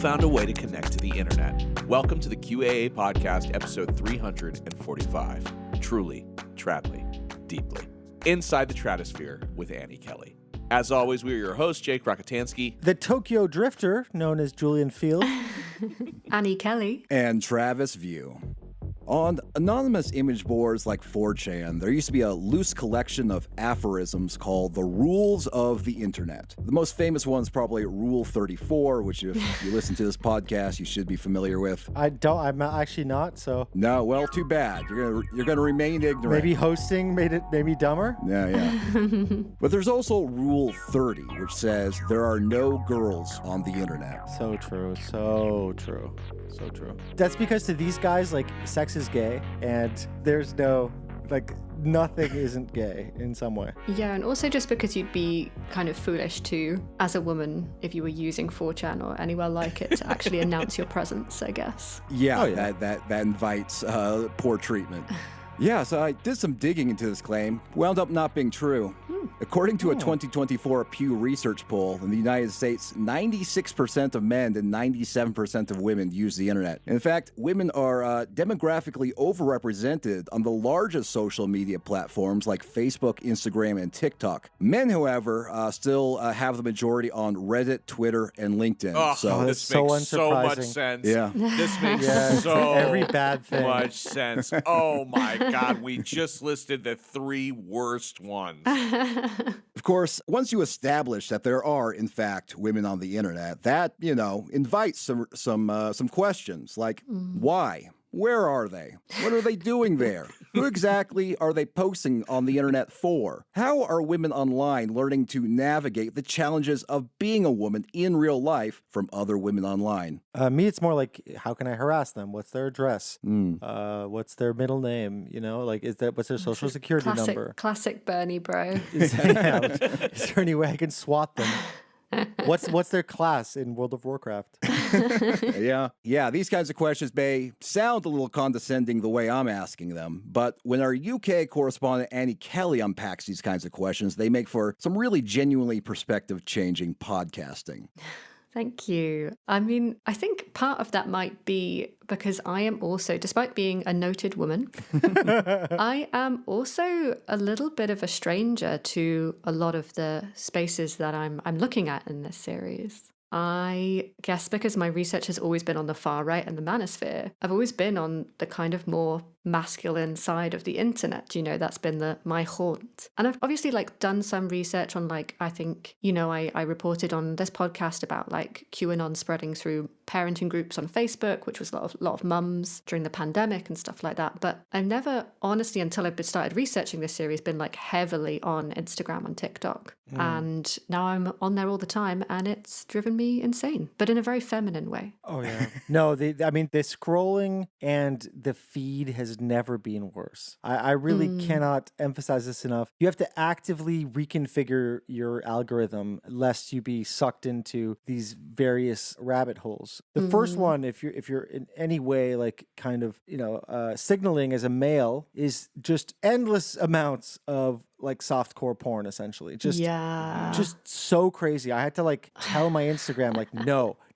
Found a way to connect to the internet. Welcome to the QAA podcast, episode 345. Truly, tradly, deeply. Inside the Tradosphere with Annie Kelly. As always, we are your hosts, Jake Rakitansky. The Tokyo Drifter, known as Julian Field. Annie Kelly. And Travis View. On anonymous image boards like 4chan, there used to be a loose collection of aphorisms called the rules of the internet. The most famous one is probably Rule 34, which if you listen to this podcast, you should be familiar with. I'm actually not, so. No, well, too bad. You're gonna remain ignorant. Maybe hosting made me dumber? Yeah. But there's also Rule 30, which says there are no girls on the internet. So true. That's because to these guys, like, sex is gay, and there's no, like, nothing isn't gay in some way. Yeah, and also just because you'd be kind of foolish to, as a woman, if you were using 4chan or anywhere like it, to actually announce your presence, I guess. Yeah. That invites poor treatment. Yeah, so I did some digging into this claim. Wound up not being true. According to a 2024 Pew Research poll, in the United States, 96% of men and 97% of women use the internet. In fact, women are demographically overrepresented on the largest social media platforms like Facebook, Instagram, and TikTok. Men, however, still have the majority on Reddit, Twitter, and LinkedIn. Oh, so this so makes so much unsurprising. sense. Yeah. This makes so every bad thing. much sense. Oh my God, we just listed the 3 worst ones. Of course, once you establish that there are, in fact, women on the internet, that, invites some questions like, why? Where are they? What are they doing there? Who exactly are they posting on the internet for? How are women online learning to navigate the challenges of being a woman in real life from other women online? Me, it's more like, how can I harass them? What's their address? What's their middle name? What's their social security number? Classic Bernie, bro. Is there any way I can swat them? What's their class in World of Warcraft? Yeah, these kinds of questions may sound a little condescending the way I'm asking them, but when our UK correspondent Annie Kelly unpacks these kinds of questions, they make for some really genuinely perspective-changing podcasting. Thank you. I mean, I think part of that might be because I am also, despite being a noted woman, I am also a little bit of a stranger to a lot of the spaces that I'm looking at in this series. I guess because my research has always been on the far right and the manosphere, I've always been on the kind of more masculine side of the internet. That's been my haunt. And I've obviously done some research on I think, I reported on this podcast about QAnon spreading through parenting groups on Facebook, which was a lot of mums during the pandemic and stuff like that. But I've never, honestly, until I've started researching this series, been heavily on Instagram and TikTok. And now I'm on there all the time, and it's driven me insane, but in a very feminine way. Oh, yeah. No, the scrolling and the feed has never been worse. I really cannot emphasize this enough. You have to actively reconfigure your algorithm lest you be sucked into these various rabbit holes. The first one, if you're in any way signaling as a male, is just endless amounts of softcore porn, essentially. Just so crazy. I had to tell my Instagram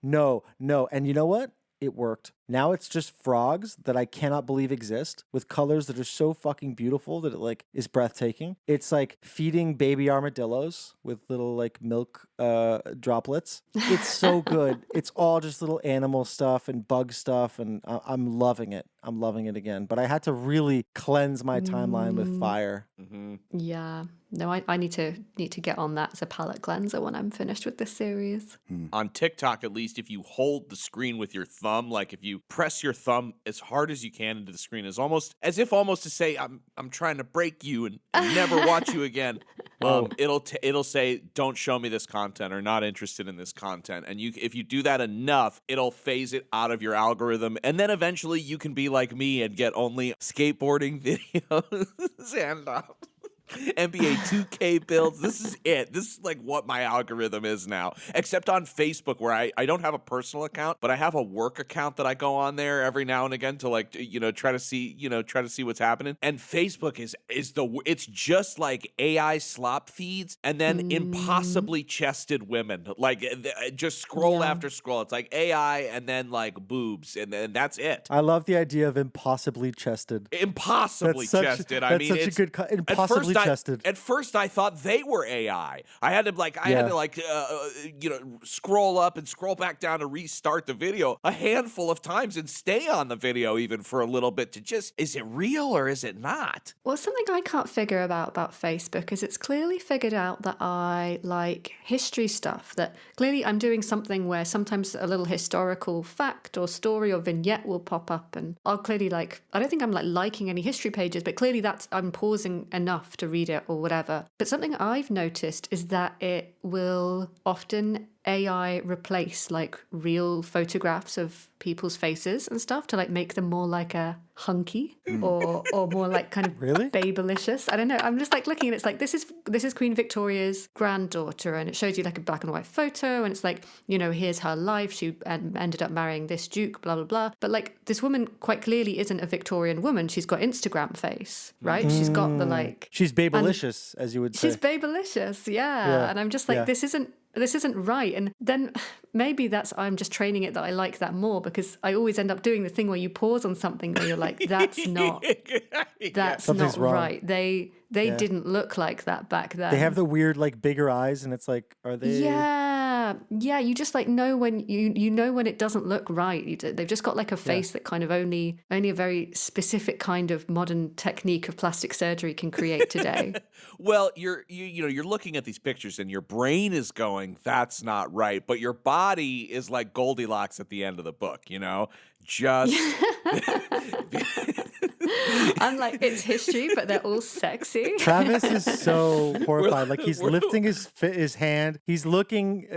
no. And you know what? It worked. Now it's just frogs that I cannot believe exist with colors that are so fucking beautiful that it is breathtaking. It's feeding baby armadillos with little milk droplets. It's so good. It's all just little animal stuff and bug stuff, and I'm loving it. I'm loving it again. But I had to really cleanse my timeline with fire. Mm-hmm. Yeah. No, I need to get on that as a palate cleanser when I'm finished with this series. On TikTok, at least, if you hold the screen with your thumb, if you press your thumb as hard as you can into the screen, as if to say, I'm trying to break you and never watch you again. it'll say, don't show me this content or not interested in this content. And if you do that enough, it'll phase it out of your algorithm. And then eventually you can be like me and get only skateboarding videos and NBA 2K builds. This is it. This is like what my algorithm is now. Except on Facebook, where I don't have a personal account, but I have a work account that I go on there every now and again to try to see what's happening. And Facebook it's just like AI slop feeds and then impossibly chested women. Like just scroll after scroll. It's like AI and then like boobs and then that's it. I love the idea of impossibly chested. Impossibly chested. Impossibly chested. At first, I thought they were AI. I had to scroll up and scroll back down to restart the video a handful of times and stay on the video even for a little bit to just, is it real or is it not? Well, something I can't figure about Facebook is it's clearly figured out that I like history stuff, that clearly I'm doing something where sometimes a little historical fact or story or vignette will pop up and I'll clearly I don't think I'm liking any history pages, but clearly I'm pausing enough to read it or whatever. But something I've noticed is that it will often AI replace real photographs of people's faces and stuff to make them more a hunky or more kind of really babylicious. I don't know. I'm just looking and it's this is Queen Victoria's granddaughter and it shows you a black and white photo and it's here's her life. She ended up marrying this duke, blah, blah, blah. But this woman quite clearly isn't a Victorian woman. She's got Instagram face, right? She's got the she's babylicious, as you would say. She's babylicious, yeah. And I'm just this isn't right. And then maybe I'm just training it that I like that more because I always end up doing the thing where you pause on something where you're like, that's not Something's wrong. Right. They didn't look like that back then. They have the weird bigger eyes and it's are they? Yeah. You just know when you know when it doesn't look right. They've just got a face that kind of only a very specific kind of modern technique of plastic surgery can create today. Well, you're looking at these pictures and your brain is going, that's not right, but your body is like Goldilocks at the end of the book, just. I'm it's history, but they're all sexy. Travis is so horrified. He's lifting his hand. He's looking,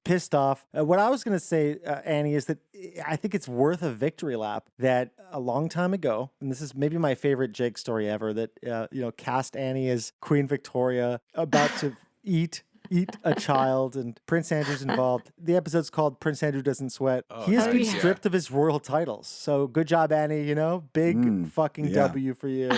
pissed off. What I was going to say, Annie, is that I think it's worth a victory lap that a long time ago, and this is maybe my favorite Jake story ever, that, cast Annie as Queen Victoria about to eat a child and Prince Andrew's involved. The episode's called Prince Andrew Doesn't Sweat. He has been stripped of his royal titles. So good job, Annie, big fucking W for you.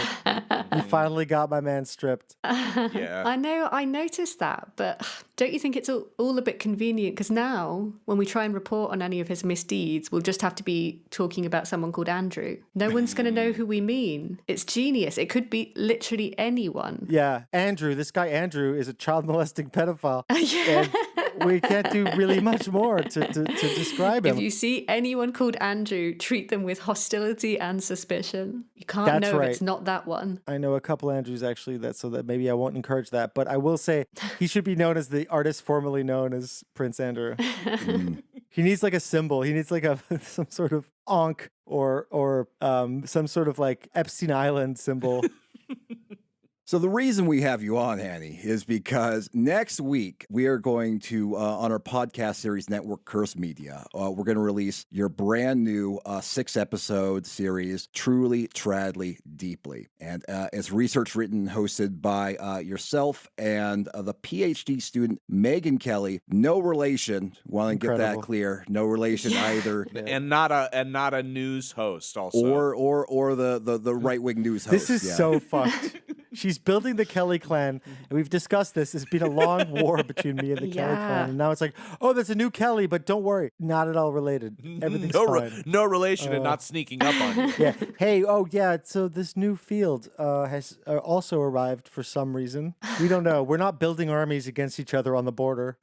You finally got my man stripped. Yeah. I know, I noticed that, but don't you think it's all a bit convenient? Because now, when we try and report on any of his misdeeds, we'll just have to be talking about someone called Andrew. No one's going to know who we mean. It's genius. It could be literally anyone. Yeah, Andrew, this guy Andrew is a child molesting pedophile. And we can't do really much more to describe him. If you see anyone called Andrew, treat them with hostility and suspicion. You can't know if it's not that one. I know a couple Andrews actually, so that maybe I won't encourage that. But I will say he should be known as the artist formerly known as Prince Andrew. He needs a symbol. He needs some sort of Ankh or some sort of Epstein Island symbol. So the reason we have you on, Annie, is because next week we are going to, on our podcast series network, Curse Media, we're going to release your brand new 6-episode series, Truly, Tradly, Deeply. And it's research written, hosted by yourself and the PhD student, Megan Kelly. No relation. Want to get that clear. No relation either. And not a news host also. Or the right-wing news host. This is so fucked. She's building the Kelly clan, and we've discussed this. It's been a long war between me and the Kelly clan, and now it's there's a new Kelly, but don't worry, not at all related. Everything's fine. No relation and not sneaking up on you. Yeah. Hey, so this new field has also arrived for some reason. We don't know. We're not building armies against each other on the border.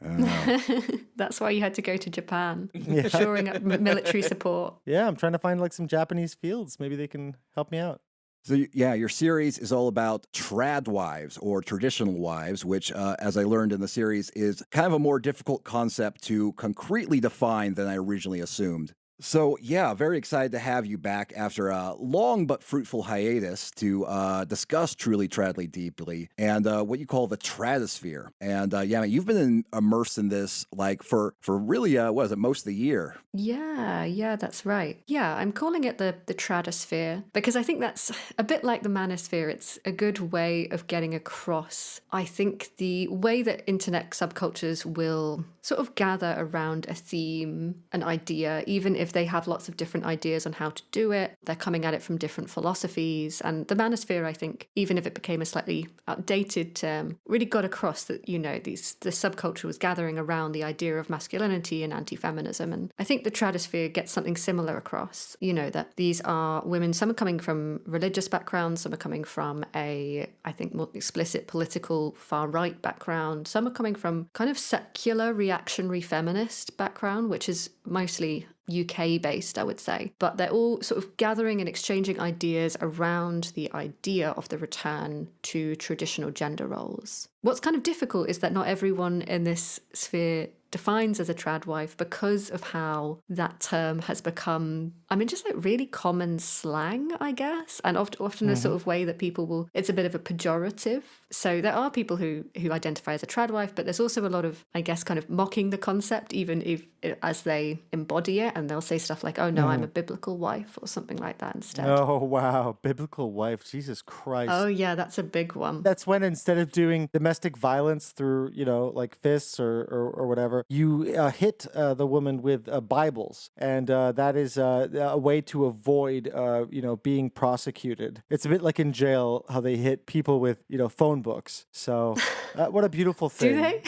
That's why you had to go to Japan, shoring up military support. Yeah, I'm trying to find some Japanese fields. Maybe they can help me out. So, your series is all about tradwives or traditional wives, which, as I learned in the series, is kind of a more difficult concept to concretely define than I originally assumed. So, yeah, very excited to have you back after a long but fruitful hiatus to discuss Truly, Tradly, Deeply and what you call the Tradosphere. And yeah, man, you've been immersed in this like for really, what is it, most of the year? Yeah, that's right. Yeah, I'm calling it the Tradosphere because I think that's a bit like the manosphere. It's a good way of getting across, I think, the way that internet subcultures will sort of gather around a theme, an idea, even if they have lots of different ideas on how to do it. They're coming at it from different philosophies. And the manosphere, I think, even if it became a slightly outdated term, really got across that, you know, the subculture was gathering around the idea of masculinity and anti-feminism. And I think the Tradosphere gets something similar across, you know, that these are women, some are coming from religious backgrounds, some are coming from a, I think, more explicit political far-right background, some are coming from kind of secular reactionary feminist background, which is mostly UK based, I would say, but they're all sort of gathering and exchanging ideas around the idea of the return to traditional gender roles. What's kind of difficult is that not everyone in this sphere defines as a tradwife because of how that term has become, I mean, just like really common slang, I guess, and often a sort of way that people will, it's a bit of a pejorative. So there are people who identify as a tradwife, but there's also a lot of, I guess, kind of mocking the concept, even if as they embody it, and they'll say stuff like, oh no, I'm a biblical wife or something like that instead. Oh, wow. Biblical wife. Jesus Christ. Oh yeah, that's a big one. That's when instead of doing domestic violence through, you know, like fists or whatever, you hit the woman with Bibles. And that is a way to avoid, you know, being prosecuted. It's a bit like in jail, how they hit people with, you know, phone books. So what a beautiful thing. Do they?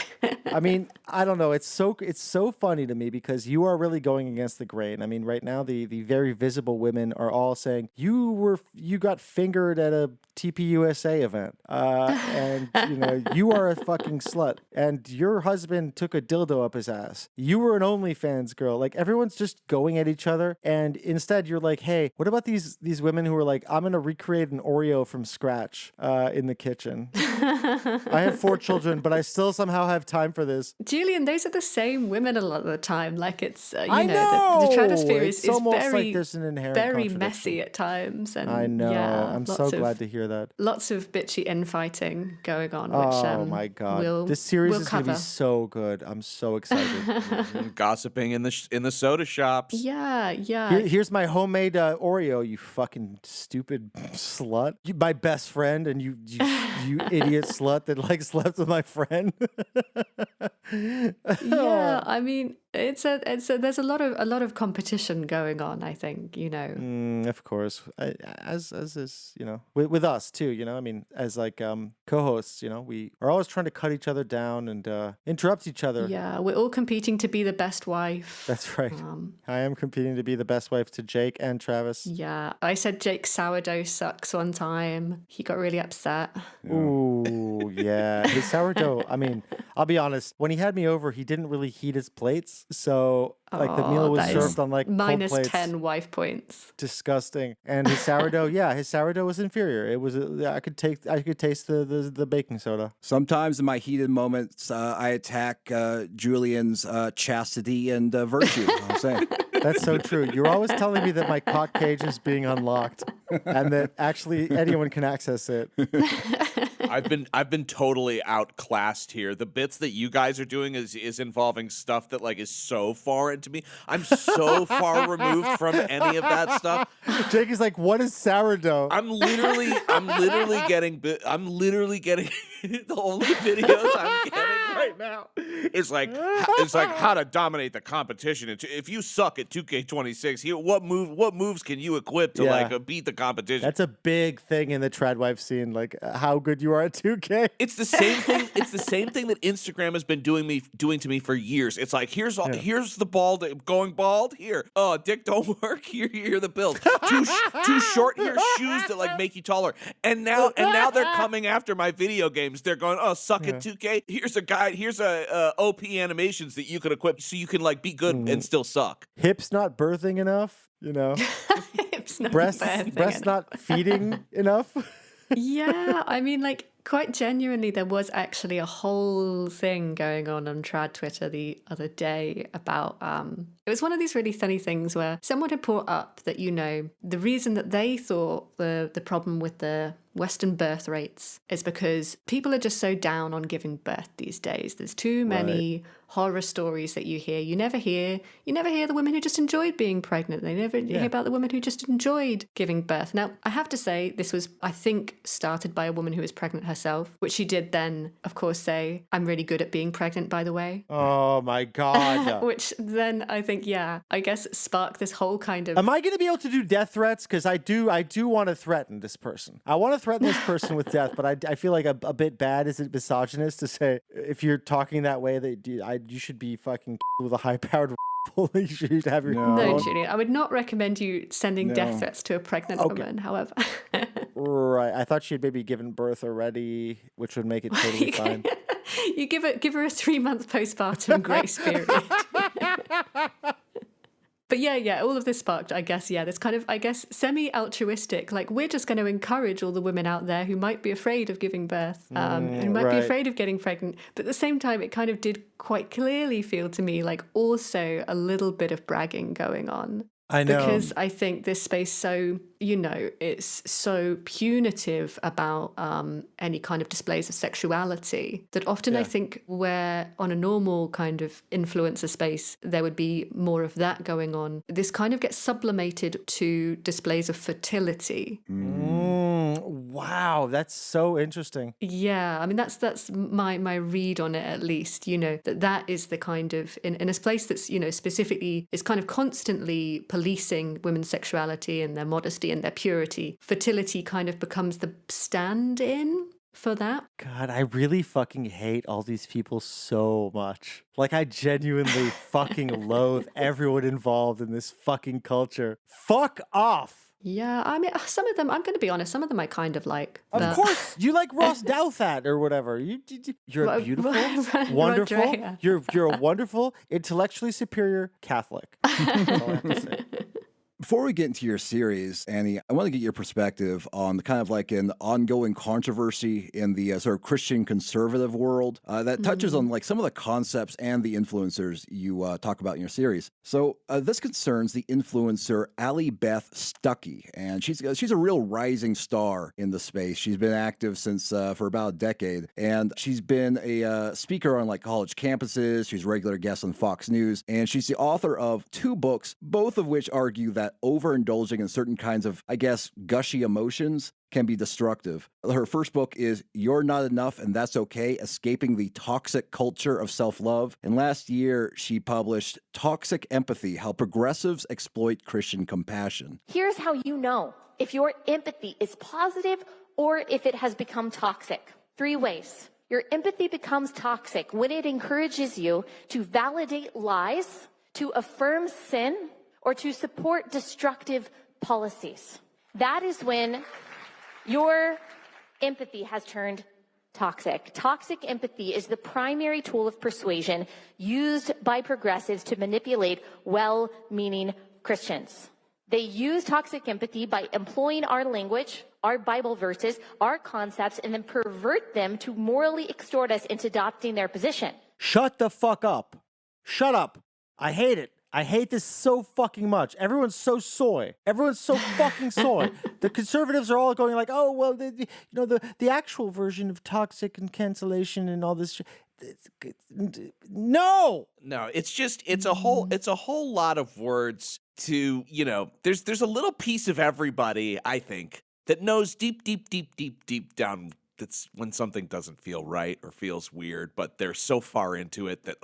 I mean, I don't know. It's so funny to me because you are really going against the grain. I mean, right now, the very visible women are all saying, you got fingered at a TPUSA event. And, you know, you are a fucking slut. And your husband took a dildo up his ass. You were an OnlyFans girl. Like, everyone's just going at each other. And instead, you're like, hey, what about these women who are like, I'm going to recreate an Oreo from scratch in the kitchen. I have 4 children, but I still somehow have time for this. Julian, those are the same women a lot of the time. Like it's, you I know. The Tradosphere It's is almost very, like there's an inherent very contradiction. messy at times. And I know. yeah, I'm so glad to hear that. Lots of bitchy infighting going on. Which, oh my God. This series is going to be so good. I'm so excited. Gossiping in the soda shops. Yeah. Here's my homemade Oreo, you fucking stupid slut. You, my best friend, and you idiot slut that like slept with my friend. Yeah, I mean, there's a lot of competition going on, I think, you know. Of course, as is, you know, with us too, you know. I mean, as like co-hosts, you know, we are always trying to cut each other down and interrupt each other. Yeah, we're all competing to be the best wife. That's right. I am competing to be the best wife to Jake and Travis. Yeah, I said Jake's sourdough sucks one time. He got really upset. Ooh, yeah. His sourdough, I mean, I'll be honest, when he had me over, he didn't really heat his plates. So, like, the meal was served on, like, minus cold plates. 10 wife points. Disgusting. And his sourdough, his sourdough was inferior. It was, I could taste the baking soda. Sometimes in my heated moments, I attack Julian's chastity and virtue. I'm saying. That's so true. You're always telling me that my cock cage is being unlocked and that actually anyone can access it. I've been totally outclassed here. The bits that you guys are doing is involving stuff that like is so foreign to me. I'm so far removed from any of that stuff. Jake is like, "What is sourdough?" I'm literally getting the only videos I'm getting right now. It's like how to dominate the competition. If you suck at 2K26, here what moves can you equip to beat the competition? That's a big thing in the tradwife scene, like how good you are at 2K. It's the same thing. It's the same thing that Instagram has been doing to me for years. It's like here's the bald going bald here. Oh, dick don't work. Here are the builds. Too short. Here's shoes that like make you taller. And now they're coming after my video games. They're going, oh, suck at 2K. Here's a guide. Here's a OP animations that you can equip so you can like be good and still suck. Hips not birthing enough, you know. Hips not breasts not feeding enough. Yeah, I mean, like, quite genuinely, there was actually a whole thing going on trad Twitter the other day about, it was one of these really funny things where someone had brought up that, the reason that they thought the problem with the Western birth rates is because people are just so down on giving birth these days. There's too many horror stories that you hear. You never hear the women who just enjoyed being pregnant. They never hear about the women who just enjoyed giving birth. Now, I have to say, this was, I think, started by a woman who was pregnant herself, which she did then, of course, say, "I'm really good at being pregnant, by the way." Oh my God. Which then I think, I guess sparked this whole kind of... Am I going to be able to do death threats? Because I do want to threaten this person. I want to threaten this person with death, but I feel like a bit bad. Is it misogynist to say if you're talking that way that you should be fucking with a high-powered rifle? You should have your... No, Julian, I would not recommend you sending death threats to a pregnant woman, however. Right. I thought she had maybe given birth already, which would make it totally fine. You give her a 3-month postpartum grace period. But all of this sparked, I guess, this kind of, semi-altruistic, like, we're just going to encourage all the women out there who might be afraid of giving birth, who might be afraid of getting pregnant. But at the same time, it kind of did quite clearly feel to me like also a little bit of bragging going on. I know. Because I think this space so, it's so punitive about any kind of displays of sexuality that often I think where on a normal kind of influencer space, there would be more of that going on. This kind of gets sublimated to displays of fertility. Wow, that's so interesting. Yeah, I mean, that's my read on it, at least, that is the kind of, in a place that's, specifically is kind of constantly policing women's sexuality and their modesty and their purity. Fertility kind of becomes the stand-in for that. God, I really fucking hate all these people so much. Like, I genuinely fucking loathe everyone involved in this fucking culture. Fuck off! Yeah, I mean, some of them, I'm going to be honest, some of them I kind of like. Of course, you like Ross Douthat or whatever. You're beautiful, wonderful. You're a wonderful, intellectually superior Catholic. That's all I have to say. Before we get into your series, Annie, I want to get your perspective on kind of like an ongoing controversy in the sort of Christian conservative world that touches on like some of the concepts and the influencers you talk about in your series. So this concerns the influencer Allie Beth Stuckey, and she's a real rising star in the space. She's been active since for about a decade, and she's been a speaker on like college campuses. She's a regular guest on Fox News, and she's the author of 2 books, both of which argue that overindulging in certain kinds of, I guess, gushy emotions can be destructive. Her first book is You're Not Enough and That's Okay, Escaping the Toxic Culture of Self-Love. And last year, she published Toxic Empathy, How Progressives Exploit Christian Compassion. Here's how you know if your empathy is positive or if it has become toxic. 3 ways. Your empathy becomes toxic when it encourages you to validate lies, to affirm sin, or to support destructive policies. That is when your empathy has turned toxic. Toxic empathy is the primary tool of persuasion used by progressives to manipulate well-meaning Christians. They use toxic empathy by employing our language, our Bible verses, our concepts, and then pervert them to morally extort us into adopting their position. Shut the fuck up. Shut up. I hate it. I hate this so fucking much. Everyone's so soy. Everyone's so fucking soy. The conservatives are all going like, oh, well, the actual version of toxic and cancellation and all this shit. No, it's a whole lot of words to, there's a little piece of everybody, I think, that knows deep down that's when something doesn't feel right or feels weird, but they're so far into it that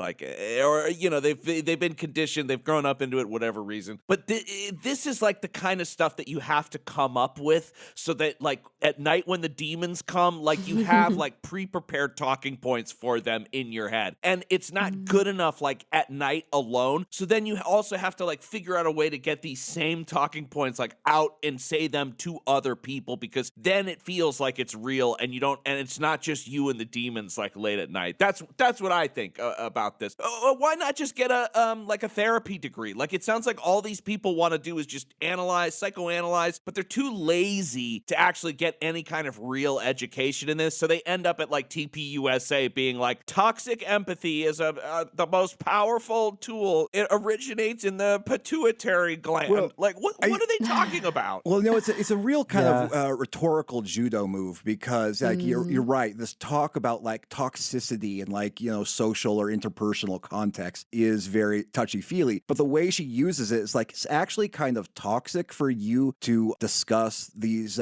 they've been conditioned, they've grown up into it, whatever reason. But this is like the kind of stuff that you have to come up with so that like at night when the demons come, like you have like pre-prepared talking points for them in your head. And it's not good enough like at night alone. So then you also have to like figure out a way to get these same talking points like out and say them to other people, because then it feels like it's real and you and it's not just you and the demons like late at night. That's what I think about this. Why not just get a therapy degree? Like, it sounds like all these people want to do is just psychoanalyze, but they're too lazy to actually get any kind of real education in this. So they end up at like TPUSA being like, toxic empathy is the most powerful tool. It originates in the pituitary gland. Well, like, what are they talking about? Well, it's a real kind of rhetorical judo move, because like you're right. This talk about like toxicity and like, social or interpersonal context is very touchy-feely. But the way she uses it is like, it's actually kind of toxic for you to discuss these,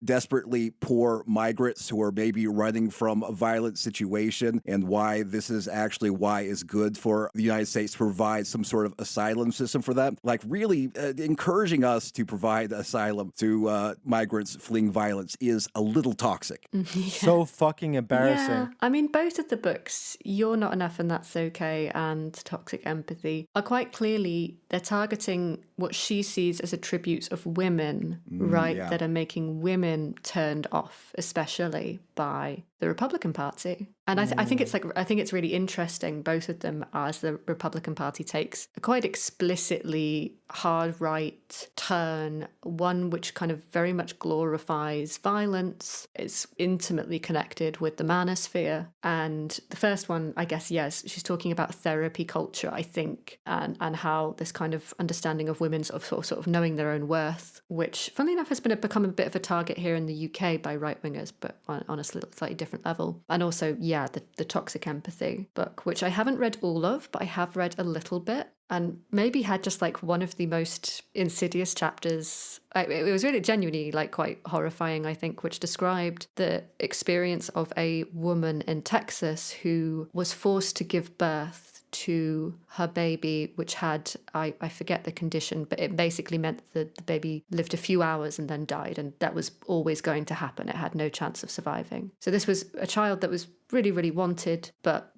desperately poor migrants who are maybe running from a violent situation, and why this is actually why it's good for the United States to provide some sort of asylum system for them. Like, really encouraging us to provide asylum to migrants fleeing violence is a little toxic. So fucking embarrassing. Yeah. I mean, both of the books, You're Not Enough and That's Okay and Toxic Empathy, are quite clearly, they're targeting what she sees as attributes of women, right? Yeah. That are making women turned off, especially by the Republican Party. And I think it's really interesting, both of them, as the Republican Party takes a quite explicitly hard right turn, one which kind of very much glorifies violence. It's intimately connected with the manosphere. And the first one, I guess, yes, she's talking about therapy culture, I think, and how this kind of understanding of women sort of knowing their own worth, which, funnily enough, has become a bit of a target here in the UK by right-wingers, but on a slightly different level. And also, the Toxic Empathy book, which I haven't read all of, but I have read a little bit, and maybe had just like one of the most insidious chapters. It was really genuinely like quite horrifying, I think, which described the experience of a woman in Texas who was forced to give birth to her baby, which had, I forget the condition, but it basically meant that the baby lived a few hours and then died, and that was always going to happen. It had no chance of surviving. So this was a child that was really, really wanted, but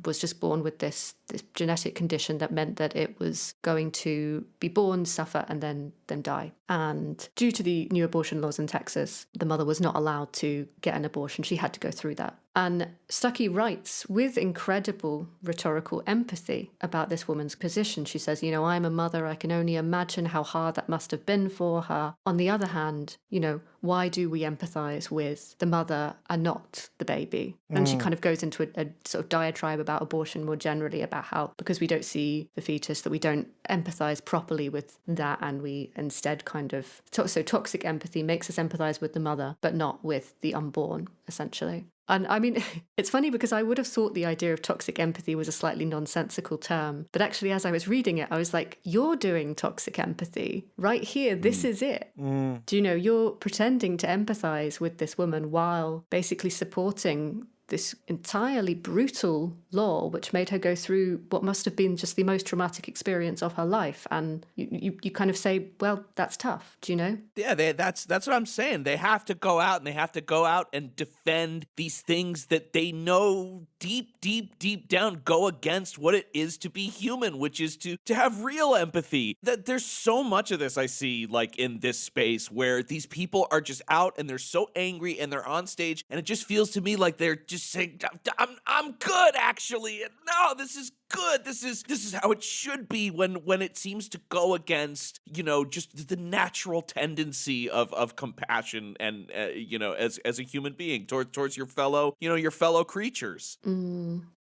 was just born with this genetic condition that meant that it was going to be born, suffer, and then die. And due to the new abortion laws in Texas, the mother was not allowed to get an abortion. She had to go through that. And Stuckey writes with incredible rhetorical empathy about this woman's position. She says, I'm a mother. I can only imagine how hard that must have been for her. On the other hand, why do we empathize with the mother and not the baby? And she kind of goes into a sort of diatribe about abortion more generally, about how, because we don't see the fetus, that we don't empathize properly with that, and we instead kind of... So toxic empathy makes us empathize with the mother, but not with the unborn, essentially. And I mean, it's funny because I would have thought the idea of toxic empathy was a slightly nonsensical term. But actually, as I was reading it, I was like, you're doing toxic empathy right here. This is it. You're pretending to empathize with this woman while basically supporting this entirely brutal law, which made her go through what must have been just the most traumatic experience of her life. And you kind of say, well, that's tough. Do you know? Yeah, that's what I'm saying. They have to go out and defend these things that they know deep down go against what it is to be human, which is to have real empathy. That there's so much of this I see like in this space where these people are just out and they're so angry and they're on stage, and it just feels to me like they're just saying, I'm good, actually. And no, this is good. This is how it should be, when it seems to go against, just the natural tendency of compassion and, as a human being towards your fellow creatures.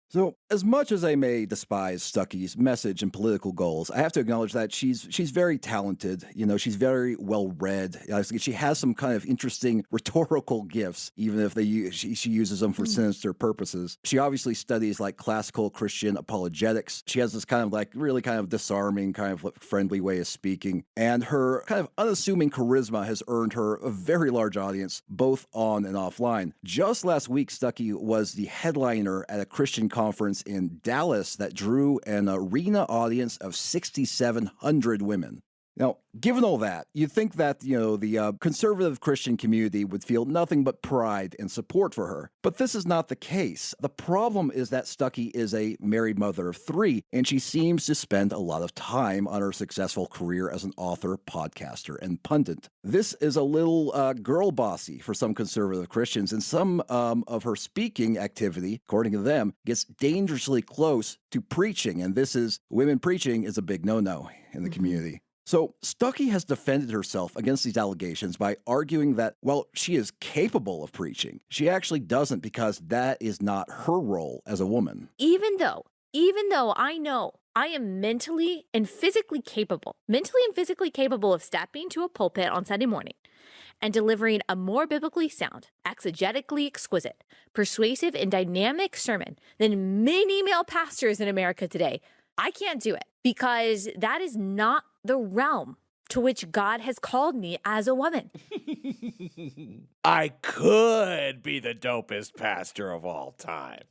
So, as much as I may despise Stuckey's message and political goals, I have to acknowledge that she's very talented. She's very well read. She has some kind of interesting rhetorical gifts, even if she uses them for sinister purposes. She obviously studies like classical Christian apologetics. She has this kind of like really kind of disarming, kind of friendly way of speaking, and her kind of unassuming charisma has earned her a very large audience, both on and offline. Just last week, Stuckey was the headliner at a Christian conference in Dallas that drew an arena audience of 6,700 women. Now, given all that, you'd think that, the conservative Christian community would feel nothing but pride and support for her. But this is not the case. The problem is that Stuckey is a married mother of 3, and she seems to spend a lot of time on her successful career as an author, podcaster, and pundit. This is a little girl bossy for some conservative Christians, and some of her speaking activity, according to them, gets dangerously close to preaching, and women preaching is a big no-no in the community. So Stuckey has defended herself against these allegations by arguing that, while she is capable of preaching, she actually doesn't because that is not her role as a woman. Even though I know I am mentally and physically capable of stepping to a pulpit on Sunday morning and delivering a more biblically sound, exegetically exquisite, persuasive, and dynamic sermon than many male pastors in America today, I can't do it because that is not the realm to which God has called me as a woman. I could be the dopest pastor of all time.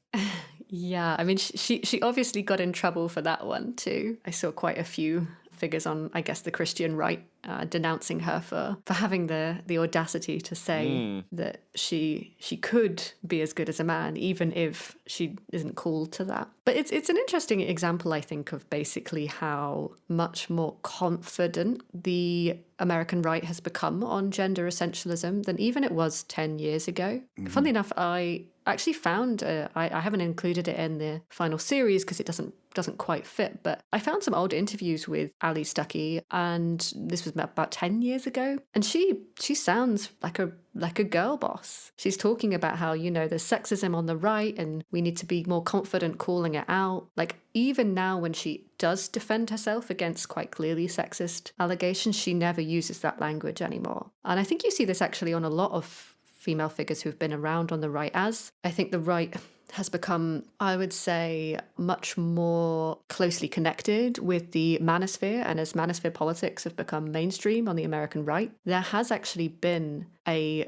Yeah, I mean, she obviously got in trouble for that one too. I saw quite a few figures on, I guess, the Christian right denouncing her for having the audacity to say that she could be as good as a man, even if she isn't called to that. But it's an interesting example, I think, of basically how much more confident the American right has become on gender essentialism than even it was 10 years ago. Funnily enough, I actually found, I haven't included it in the final series because it doesn't quite fit, but I found some old interviews with Ali Stuckey, and this was about 10 years ago, and she sounds like a girl boss. She's talking about how, there's sexism on the right and we need to be more confident calling it out. Like, even now when she does defend herself against quite clearly sexist allegations, she never uses that language anymore. And I think you see this actually on a lot of female figures who've been around on the right, as I think the right has become, I would say, much more closely connected with the manosphere, and as manosphere politics have become mainstream on the American right, there has actually been a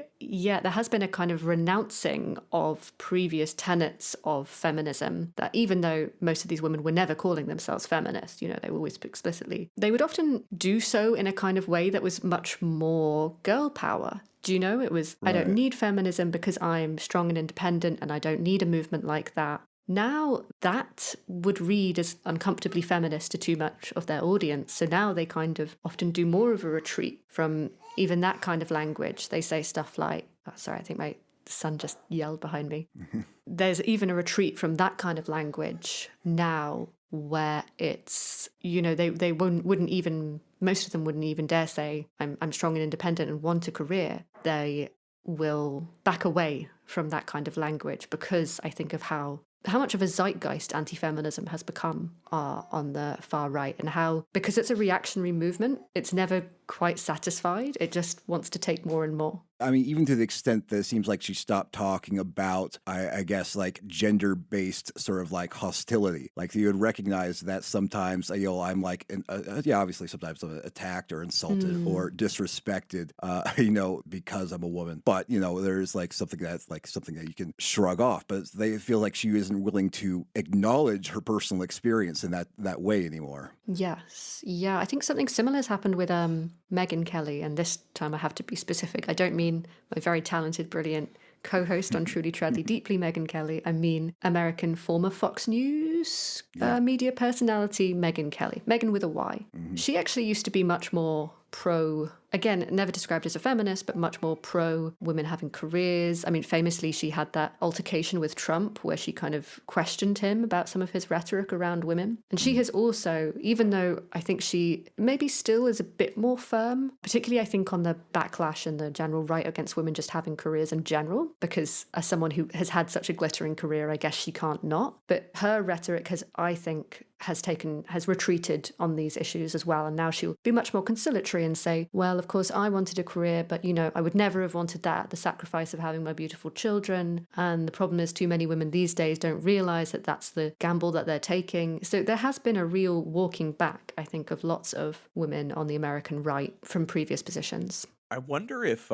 kind of renouncing of previous tenets of feminism, that even though most of these women were never calling themselves feminist, they were always explicitly, they would often do so in a kind of way that was much more girl power. It was, right. I don't need feminism because I'm strong and independent and I don't need a movement like that. Now that would read as uncomfortably feminist to too much of their audience. So now they kind of often do more of a retreat from even that kind of language. They say stuff like, I think my son just yelled behind me. There's even a retreat from that kind of language now, where it's, they wouldn't even, most of them wouldn't even dare say, I'm strong and independent and want a career. They will back away from that kind of language because I think of how much of a zeitgeist anti-feminism has become on the far right, and how, because it's a reactionary movement, it's never quite satisfied. It just wants to take more and more. I mean, even to the extent that it seems like she stopped talking about, I guess, like gender-based sort of like hostility. Like you would recognize that sometimes, I'm like, obviously sometimes I'm attacked or insulted or disrespected, because I'm a woman. But, there's like something that you can shrug off. But they feel like she isn't willing to acknowledge her personal experience in that way anymore. Yes. Yeah, I think something similar has happened with Megyn Kelly, and this time I have to be specific. I don't mean my very talented, brilliant co-host on Truly Tradly Deeply, Megyn Kelly. I mean American former Fox News media personality Megyn Kelly. Megyn with a Y. Mm-hmm. She actually used to be much more pro, again, never described as a feminist, but much more pro women having careers. I mean, famously, she had that altercation with Trump where she kind of questioned him about some of his rhetoric around women. And she has also, even though I think she maybe still is a bit more firm, particularly I think on the backlash and the general right against women just having careers in general, because as someone who has had such a glittering career, I guess she can't not. But her rhetoric has, I think, has retreated on these issues as well. And now she'll be much more conciliatory and say, well, of course, I wanted a career, but, I would never have wanted that at the sacrifice of having my beautiful children. And the problem is too many women these days don't realize that that's the gamble that they're taking. So there has been a real walking back, I think, of lots of women on the American right from previous positions. I wonder if,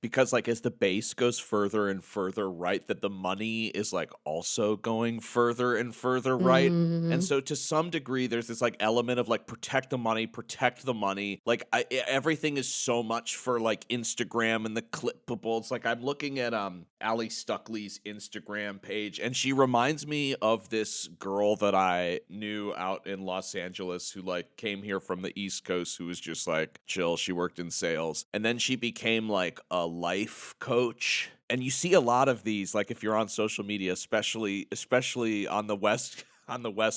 because like as the base goes further and further right, that the money is like also going further and further right. And so to some degree, there's this like element of like protect the money. Like everything is so much for like Instagram and the clippable. It's like I'm looking at Ali Stuckley's Instagram page, and she reminds me of this girl that I knew out in Los Angeles who like came here from the East Coast, who was just like chill. She worked in sales, and then she became like a life coach. And you see a lot of these, like if you're on social media, especially on the West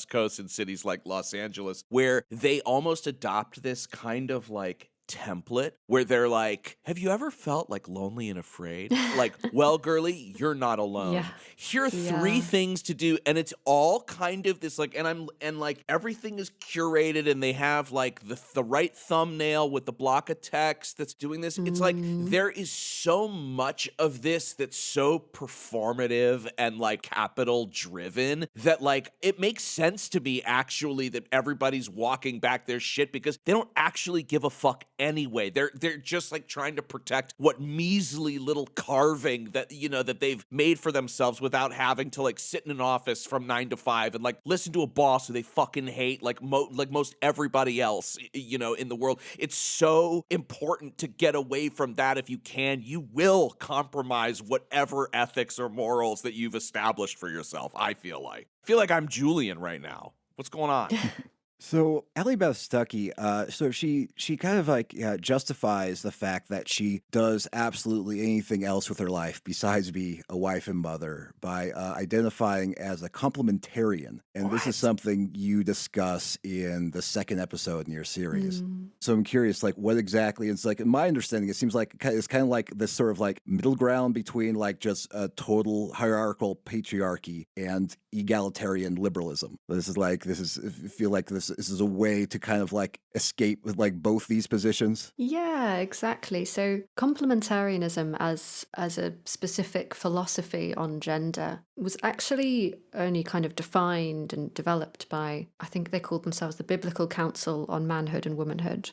Coast in cities like Los Angeles, where they almost adopt this kind of like template where they're like, have you ever felt like lonely and afraid? Like, well, girly, you're not alone. Yeah. Here are 3 things to do. And it's all kind of this like, and like everything is curated, and they have like the right thumbnail with the block of text that's doing this. It's like there is so much of this that's so performative and like capital driven that like it makes sense to me actually that everybody's walking back their shit, because they don't actually give a fuck anyway. They're just like trying to protect what measly little carving that, you know, that they've made for themselves without having to like sit in an office from 9 to 5 and like listen to a boss who they fucking hate like most everybody else, you know, in the world. It's so important to get away from that. If you can, you will compromise whatever ethics or morals that you've established for yourself. I feel like I'm Julian right now. What's going on? So Allie Beth Stuckey, so she kind of like justifies the fact that she does absolutely anything else with her life besides be a wife and mother by identifying as a complementarian. And this is something you discuss in the 2nd episode in your series. So I'm curious, like what exactly, it's like in my understanding, it seems like it's kind of like this sort of like middle ground between like just a total hierarchical patriarchy and egalitarian liberalism. I feel like this is a way to kind of like escape with like both these positions. Yeah, exactly. So complementarianism as a specific philosophy on gender was actually only kind of defined and developed by, I think they called themselves the Biblical Council on Manhood and Womanhood,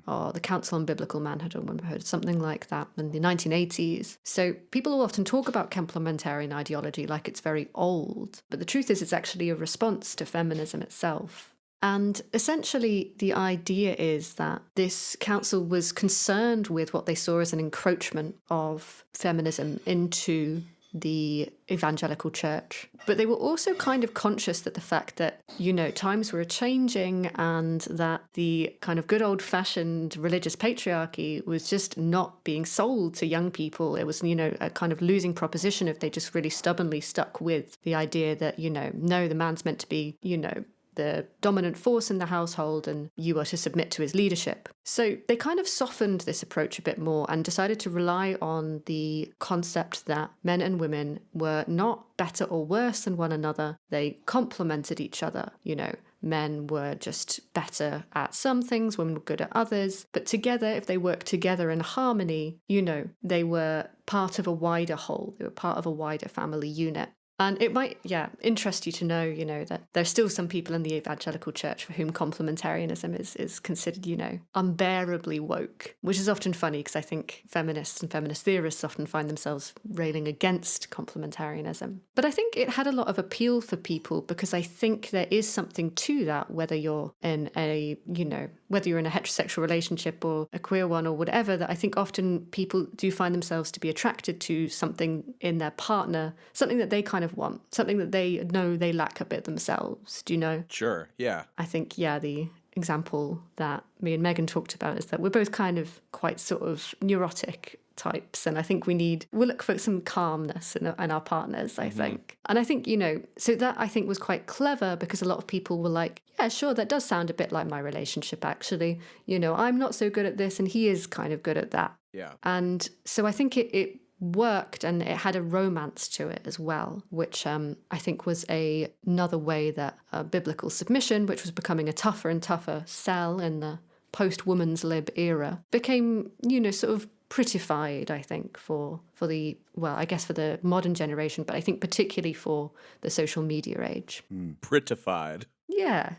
or the Council on Biblical Manhood and Womanhood, something like that in the 1980s. So people will often talk about complementarian ideology like it's very old, but the truth is it's actually a response to feminism itself. And essentially, the idea is that this council was concerned with what they saw as an encroachment of feminism into the evangelical church. But they were also kind of conscious that the fact that, you know, times were changing and that the kind of good old-fashioned religious patriarchy was just not being sold to young people. It was, you know, a kind of losing proposition if they just really stubbornly stuck with the idea that, you know, no, the man's meant to be, you know, the dominant force in the household and you are to submit to his leadership. So they kind of softened this approach a bit more and decided to rely on the concept that men and women were not better or worse than one another. They complemented each other, you know. Men were just better at some things, women were good at others. But together, if they worked together in harmony, you know, they were part of a wider whole. They were part of a wider family unit. And it might, interest you to know, you know, that there's still some people in the evangelical church for whom complementarianism is considered, you know, unbearably woke, which is often funny because I think feminists and feminist theorists often find themselves railing against complementarianism. But I think it had a lot of appeal for people because I think there is something to that, whether you're in a, you know, whether you're in a heterosexual relationship or a queer one or whatever, that I think often people do find themselves to be attracted to something in their partner, something that they kind of want, something that they know they lack a bit themselves. Do you know? Sure, yeah. I think, the example that me and Megan talked about is that we're both kind of quite sort of neurotic types, and I think we'll look for some calmness in our partners, I think. And I think, you know, so that I think was quite clever because a lot of people were like, yeah, sure, that does sound a bit like my relationship, actually. You know, I'm not so good at this and he is kind of good at that. Yeah. And so I think it worked, and it had a romance to it as well, which I think was another way that biblical submission, which was becoming a tougher and tougher sell in the post-woman's lib era, became, you know, sort of prettified, I think, for the modern generation, but I think particularly for the social media age. Prettified. Yeah.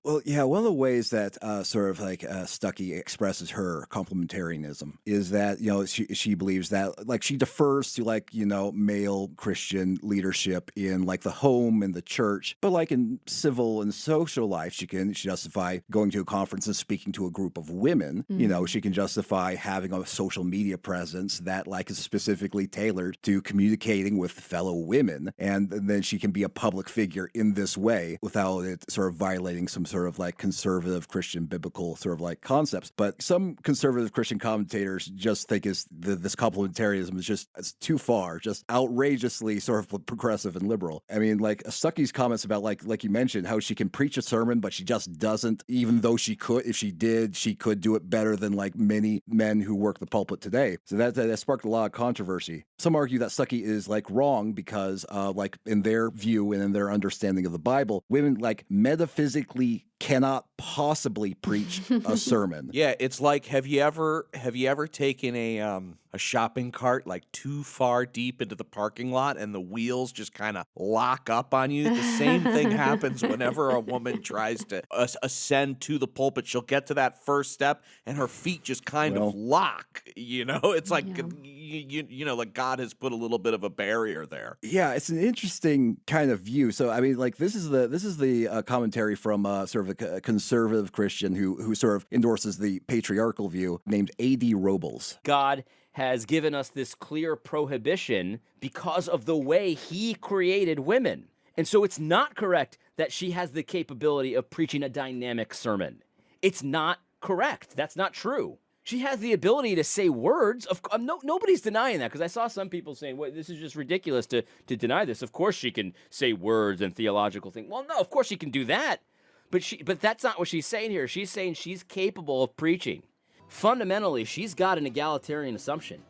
Well, yeah, one of the ways that Stuckey expresses her complementarianism is that, she believes that, like, she defers to, like, male Christian leadership in, like, the home and the church, but, like, in civil and social life, she justify going to a conference and speaking to a group of women. She can justify having a social media presence that, like, is specifically tailored to communicating with fellow women, and then she can be a public figure in this way without it sort of violating some sort of like conservative Christian biblical sort of like concepts. But some conservative Christian commentators just think this complementarianism is it's too far, just outrageously sort of progressive and liberal. I mean, like Stuckey's comments about like you mentioned, how she can preach a sermon, but she just doesn't, even though she could, if she did, she could do it better than like many men who work the pulpit today. So that sparked a lot of controversy. Some argue that Stuckey is like wrong because like in their view and in their understanding of the Bible, women like metaphysically cannot possibly preach a sermon. Yeah, it's like have you ever taken a shopping cart like too far deep into the parking lot and the wheels just kind of lock up on you? The same thing happens whenever a woman tries to ascend to the pulpit. She'll get to that first step and her feet just kind of lock. It's like like God has put a little bit of a barrier there. Yeah, it's an interesting kind of view. So I mean, like this is the commentary from sort of a conservative Christian who sort of endorses the patriarchal view, named A.D. Robles. God has given us this clear prohibition because of the way he created women. And so it's not correct that she has the capability of preaching a dynamic sermon. It's not correct. That's not true. She has the ability to say words. Nobody's denying that, because I saw some people saying, well, this is just ridiculous to deny this. Of course she can say words and theological things. Well, no, of course she can do that. But that's not what she's saying here. She's saying she's capable of preaching. Fundamentally, she's got an egalitarian assumption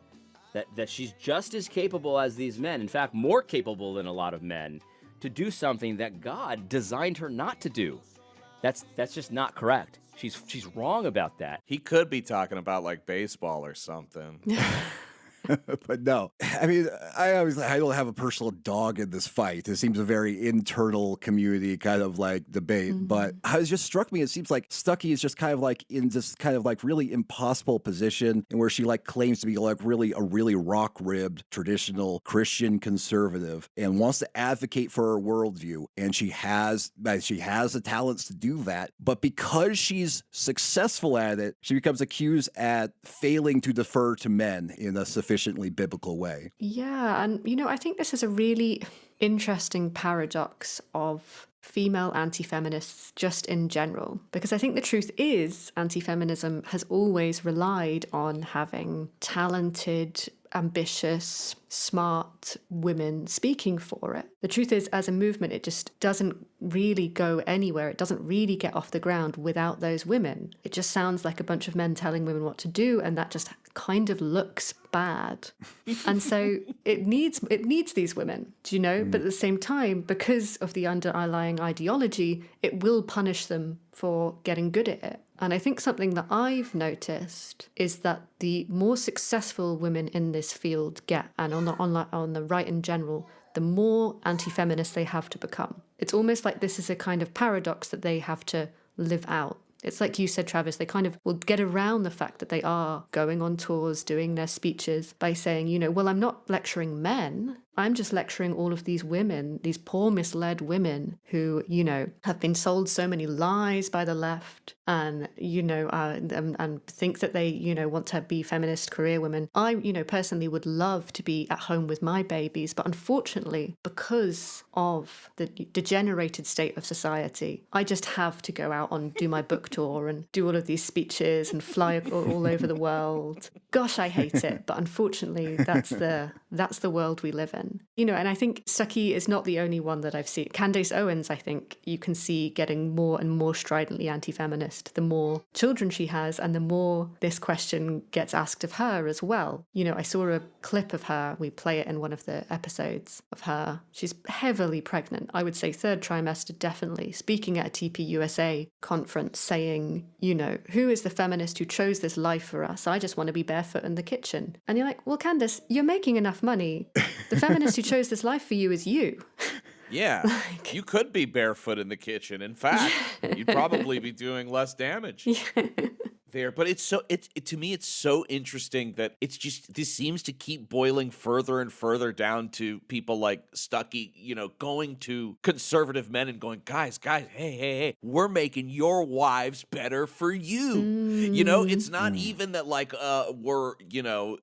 that she's just as capable as these men, in fact, more capable than a lot of men, to do something that God designed her not to do. That's just not correct. She's wrong about that. He could be talking about like baseball or something. But no, I mean, I don't have a personal dog in this fight. It seems a very internal community kind of like debate. Mm-hmm. But it just struck me, it seems like Stuckey is just kind of like in this kind of like really impossible position, and where she like claims to be like a really rock-ribbed traditional Christian conservative and wants to advocate for her worldview, and she has the talents to do that. But because she's successful at it, she becomes accused at failing to defer to men in a sufficiently biblical way. Yeah, and I think this is a really interesting paradox of female anti-feminists just in general, because I think the truth is anti-feminism has always relied on having talented, ambitious, smart women speaking for it. The truth is, as a movement, it just doesn't really go anywhere. It doesn't really get off the ground without those women. It just sounds like a bunch of men telling women what to do, and that just kind of looks bad. And so it needs these women, But at the same time, because of the underlying ideology, it will punish them for getting good at it. And I think something that I've noticed is that the more successful women in this field get, and on the right in general, the more anti-feminist they have to become. It's almost like this is a kind of paradox that they have to live out. It's like you said, Travis, they kind of will get around the fact that they are going on tours, doing their speeches by saying, well, I'm not lecturing men. I'm just lecturing all of these women, these poor misled women who, have been sold so many lies by the left and, and think that they, want to be feminist career women. I, personally would love to be at home with my babies, but unfortunately, because of the degenerated state of society, I just have to go out and do my book tour and do all of these speeches and fly all over the world. Gosh, I hate it. But unfortunately, that's the world we live in. And I think Stuckey is not the only one that I've seen. Candace Owens, I think you can see getting more and more stridently anti-feminist the more children she has and the more this question gets asked of her as well. I saw a clip of her, we play it in one of the episodes of her. She's heavily pregnant, I would say 3rd trimester definitely, speaking at a TPUSA conference saying, who is the feminist who chose this life for us? I just want to be barefoot in the kitchen. And you're like, well, Candace, you're making enough money. The feminist who chose this life for you is you. Yeah, you could be barefoot in the kitchen. In fact, you'd probably be doing less damage. There, but to me it's so interesting that it's just this seems to keep boiling further and further down to people like Stuckey, going to conservative men and going, guys, hey, we're making your wives better for you. It's not even that like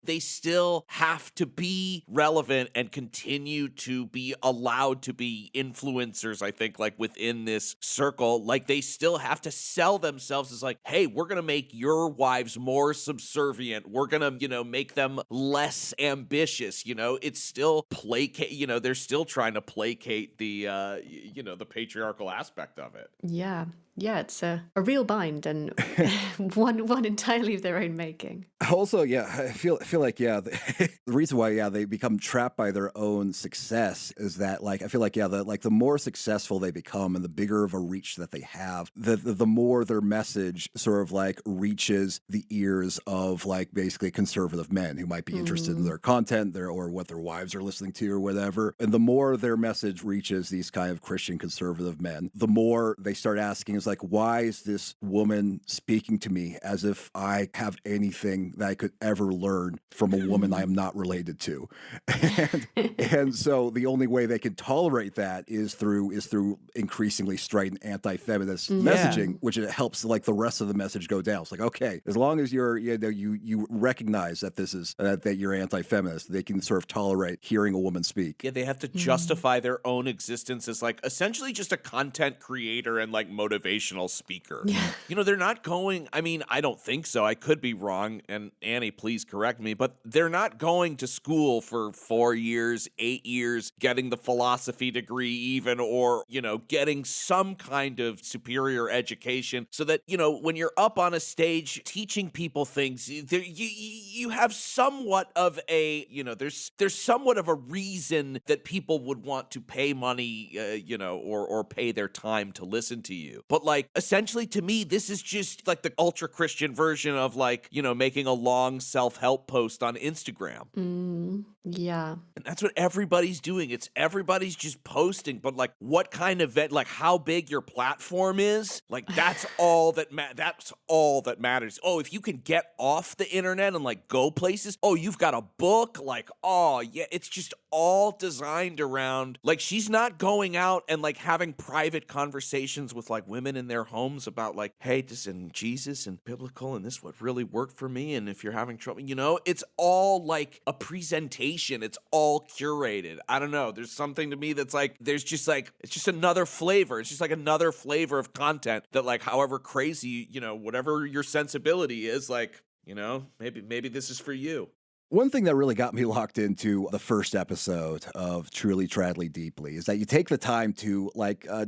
they still have to be relevant and continue to be allowed to be influencers, I think, like within this circle. Like they still have to sell themselves as like, hey, we're gonna make your wives more subservient. We're gonna, make them less ambitious. It's still placate. They're still trying to placate the, the patriarchal aspect of it. Yeah. Yeah, it's a real bind and one entirely of their own making. Also, I feel like the reason why they become trapped by their own success is that I feel like the more successful they become and the bigger of a reach that they have, the more their message sort of reaches the ears of basically conservative men who might be interested in their content or what their wives are listening to or whatever. And the more their message reaches these kind of Christian conservative men, the more they start asking is why is this woman speaking to me as if I have anything that I could ever learn from a woman I am not related to? And so the only way they can tolerate that is through increasingly strident anti-feminist messaging, which it helps the rest of the message go down. It's okay, as long as you recognize that this is that you're anti-feminist, they can sort of tolerate hearing a woman speak. Yeah, they have to justify their own existence as essentially just a content creator and motivational speaker. Yeah. They're not going, I don't think so. I could be wrong, and Annie, please correct me, but they're not going to school for 4 years, 8 years, getting the philosophy degree even, or, getting some kind of superior education so that, when you're up on a stage teaching people things, you have somewhat of a, there's somewhat of a reason that people would want to pay money, or pay their time to listen to you. But essentially to me, this is just the ultra Christian version of making a long self-help post on Instagram. Yeah. And that's what everybody's doing. Everybody's just posting, but what kind of event, how big your platform is, that's all that matters. Oh, if you can get off the internet and go places, oh, you've got a book, oh yeah, it's just all designed around she's not going out and having private conversations with women in their homes about hey, this and Jesus and biblical and this what really worked for me, and if you're having trouble, it's all a presentation. It's all curated. I don't know. There's something to me that's there's just it's just another flavor. It's just another flavor of content that however crazy, whatever your sensibility is, maybe this is for you. One thing that really got me locked into the first episode of Truly, Tradly, Deeply is that you take the time to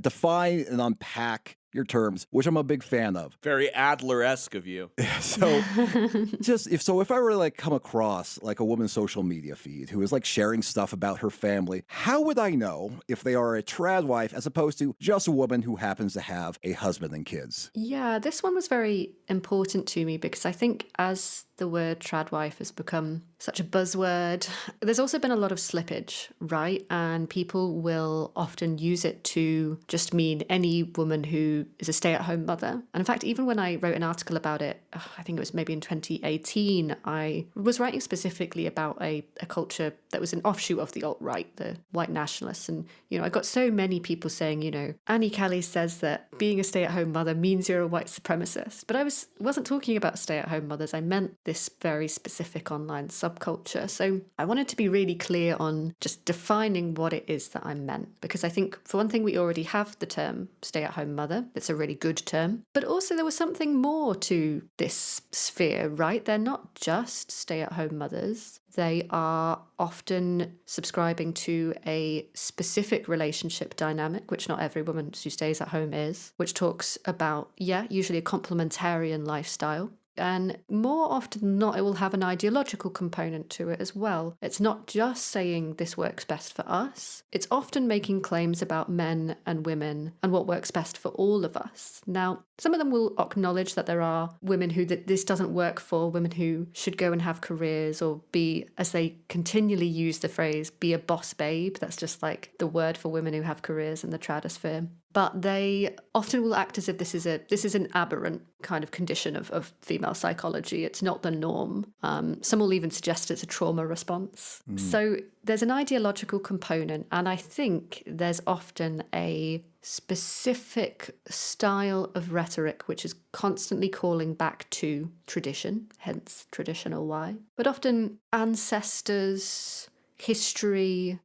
define and unpack your terms, which I'm a big fan of. Very Adler-esque of you. So if I were to come across a woman's social media feed who is sharing stuff about her family, how would I know if they are a trad wife as opposed to just a woman who happens to have a husband and kids? Yeah, this one was very important to me because I think as the word tradwife has become such a buzzword, there's also been a lot of slippage, right? And people will often use it to just mean any woman who is a stay-at-home mother. And in fact, even when I wrote an article about it, I think it was maybe in 2018, I was writing specifically about a culture that was an offshoot of the alt-right, the white nationalists. And, I got so many people saying, Annie Kelly says that being a stay-at-home mother means you're a white supremacist. But I wasn't talking about stay-at-home mothers. I meant this very specific online subculture. So I wanted to be really clear on just defining what it is that I meant. Because I think, for one thing, we already have the term stay-at-home mother. It's a really good term. But also there was something more to this sphere, right? They're not just stay-at-home mothers. They are often subscribing to a specific relationship dynamic, which not every woman who stays at home is, which talks about, usually a complementarian lifestyle. And more often than not, it will have an ideological component to it as well. It's not just saying this works best for us. It's often making claims about men and women and what works best for all of us. Now, some of them will acknowledge that there are women who that this doesn't work for, women who should go and have careers or be, as they continually use the phrase, be a boss babe. That's just like the word for women who have careers in the Tradosphere. But they often will act as if this is an aberrant kind of condition of female psychology. It's not the norm. Some will even suggest it's a trauma response. So there's an ideological component, and I think there's often a specific style of rhetoric which is constantly calling back to tradition, hence traditional Y, but often ancestors, history,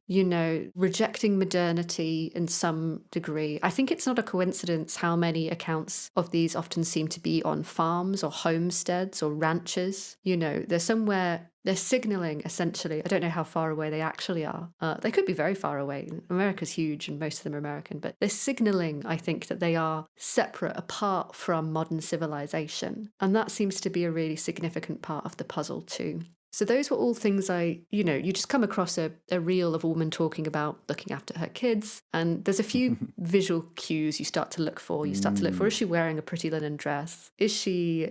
rejecting modernity in some degree. I think it's not a coincidence how many accounts of these often seem to be on farms or homesteads or ranches. They're somewhere, they're signaling essentially. I don't know how far away they actually are. They could be very far away. America's huge and most of them are American, but they're signaling, I think, that they are separate, apart from modern civilization. And that seems to be a really significant part of the puzzle too. So those were all things you just come across a reel of a woman talking about looking after her kids. And there's a few visual cues you start to look for. You start to look for, is she wearing a pretty linen dress? Is she,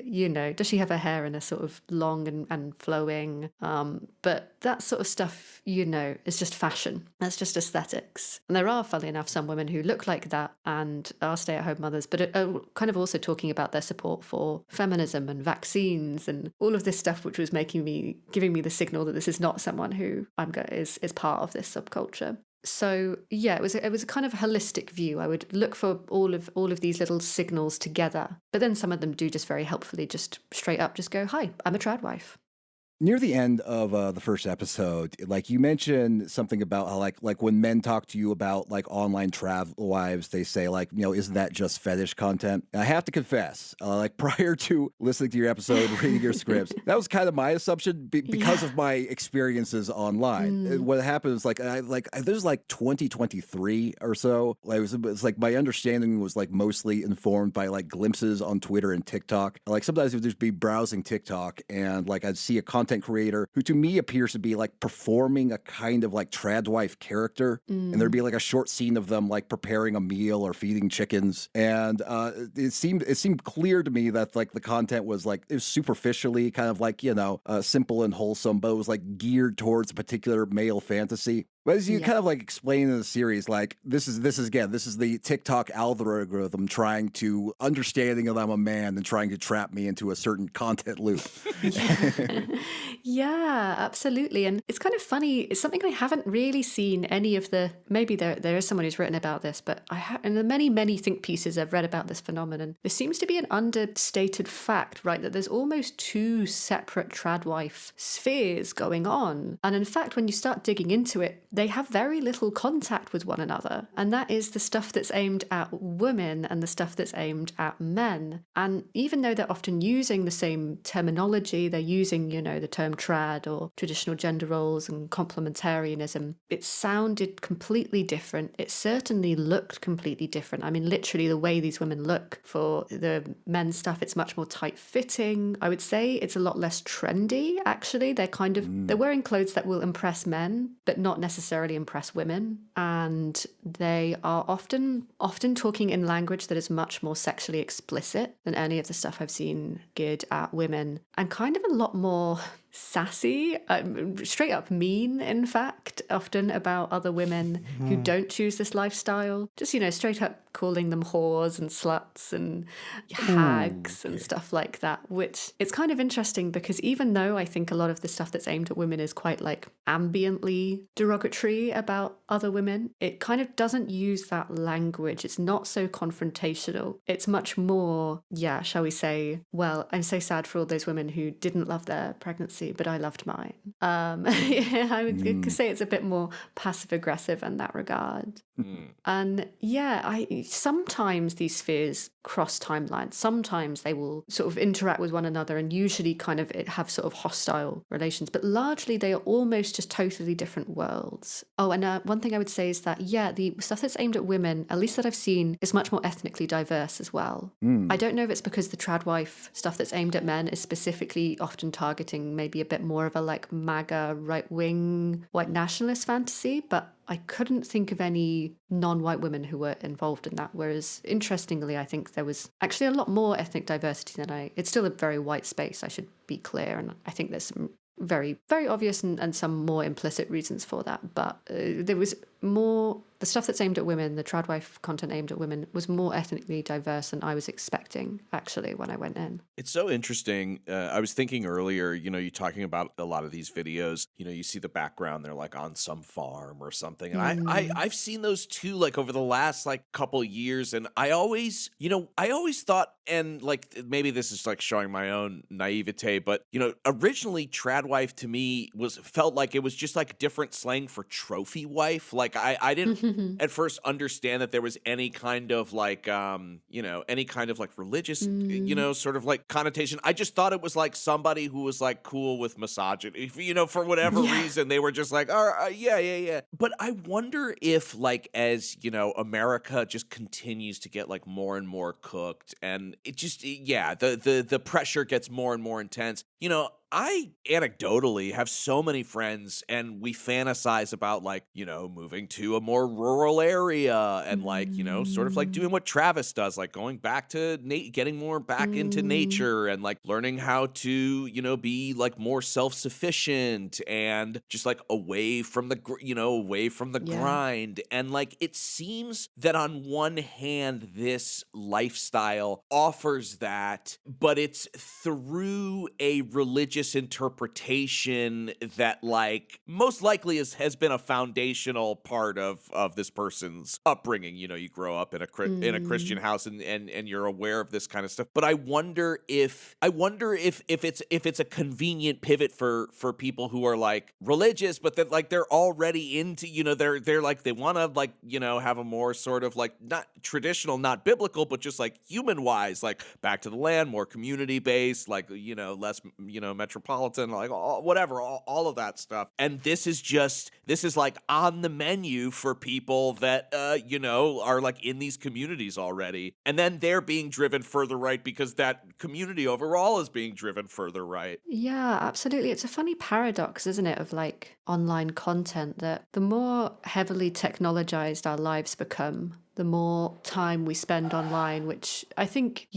does she have her hair in a sort of long and flowing? But that sort of stuff, is just fashion. That's just aesthetics. And there are, funnily enough, some women who look like that and are stay-at-home mothers, but are kind of also talking about their support for feminism and vaccines and all of this stuff, which was giving me the signal that this is not someone who is part of this subculture. So yeah, it was a kind of holistic view. I would look for all of these little signals together, but then some of them do just very helpfully just straight up just go, "Hi, I'm a tradwife." Near the end of the first episode, like you mentioned something about how like when men talk to you about like online tradwives, they say like, isn't that just fetish content? And I have to confess, like prior to listening to your episode, reading your scripts, that was kind of my assumption because of my experiences online. What happened is there's like 2023 or so. It's like my understanding was like mostly informed by like glimpses on Twitter and TikTok. Like sometimes I would just be browsing TikTok and like I'd see a content creator who to me appears to be like performing a kind of like tradwife character, and there'd be like a short scene of them like preparing a meal or feeding chickens, and it seemed clear to me that like the content was like, it was superficially kind of like simple and wholesome, but it was like geared towards a particular male fantasy. But as you kind of like explain in the series, like this is the TikTok algorithm trying to understanding that I'm a man and trying to trap me into a certain content loop. Yeah, absolutely. And it's kind of funny. It's something I haven't really seen any of the, maybe there is someone who's written about this, but in the many think pieces I've read about this phenomenon, there seems to be an understated fact, right, that there's almost two separate tradwife spheres going on. And in fact, when you start digging into it, they have very little contact with one another. And that is the stuff that's aimed at women and the stuff that's aimed at men. And even though they're often using the same terminology, they're using, the term trad or traditional gender roles and complementarianism, it sounded completely different. It certainly looked completely different. I mean, literally the way these women look. For the men's stuff, it's much more tight-fitting. I would say it's a lot less trendy, actually. They're kind of, they're wearing clothes that will impress men, but not necessarily impress women. And they are often talking in language that is much more sexually explicit than any of the stuff I've seen geared at women, and kind of a lot more sassy, straight up mean, in fact, often about other women who don't choose this lifestyle. Just, straight up calling them whores and sluts and hags and stuff like that, which it's kind of interesting because even though I think a lot of the stuff that's aimed at women is quite like ambiently derogatory about other women, it kind of doesn't use that language. It's not so confrontational. It's much more, shall we say, well, I'm so sad for all those women who didn't love their pregnancy, but I loved mine. I would say it's a bit more passive aggressive in that regard. And yeah, sometimes these spheres cross timelines. Sometimes they will sort of interact with one another and usually kind of have sort of hostile relations. But largely they are almost just totally different worlds. Oh, and one thing I would say is that, yeah, the stuff that's aimed at women, at least that I've seen, is much more ethnically diverse as well. I don't know if it's because the tradwife stuff that's aimed at men is specifically often targeting maybe a bit more of a like MAGA right-wing white nationalist fantasy, but I couldn't think of any non-white women who were involved in that. Whereas, interestingly, I think there was actually a lot more ethnic diversity than it's still a very white space, I should be clear. And I think there's some very, very obvious and some more implicit reasons for that. But there was more, the stuff that's aimed at women, the tradwife content aimed at women, was more ethnically diverse than I was expecting, actually, when I went in. It's so interesting. I was thinking earlier, you're talking about a lot of these videos, you see the background, they're like on some farm or something. And I've seen those too, like over the last like couple years. And I always thought, and like maybe this is like showing my own naivete, but originally tradwife to me felt like it was just like different slang for trophy wife. Like I didn't at first understand that there was any kind of like any kind of like religious sort of like connotation. I just thought it was like somebody who was like cool with misogyny, for whatever reason. They were just like, yeah. But I wonder if like as America just continues to get like more and more cooked, and it just the pressure gets more and more intense. I anecdotally have so many friends, and we fantasize about like, moving to a more rural area and like, sort of like doing what Travis does, like going back to getting more back into nature and like learning how to, be like more self-sufficient and just like away from the grind. And like, it seems that on one hand, this lifestyle offers that, but it's through a religious interpretation that like most likely has been a foundational part of this person's upbringing. You grow up in a Christian house and you're aware of this kind of stuff. But I wonder if it's a convenient pivot for people who are like religious, but that like they're already into, they're like, they want to like, have a more sort of like not traditional, not biblical, but just like human wise, like back to the land, more community based, like, less, metropolitan, like all of that stuff. And this is like on the menu for people that, are like in these communities already. And then they're being driven further right because that community overall is being driven further right. Yeah, absolutely. It's a funny paradox, isn't it, of like online content, that the more heavily technologized our lives become, the more time we spend online, which I think,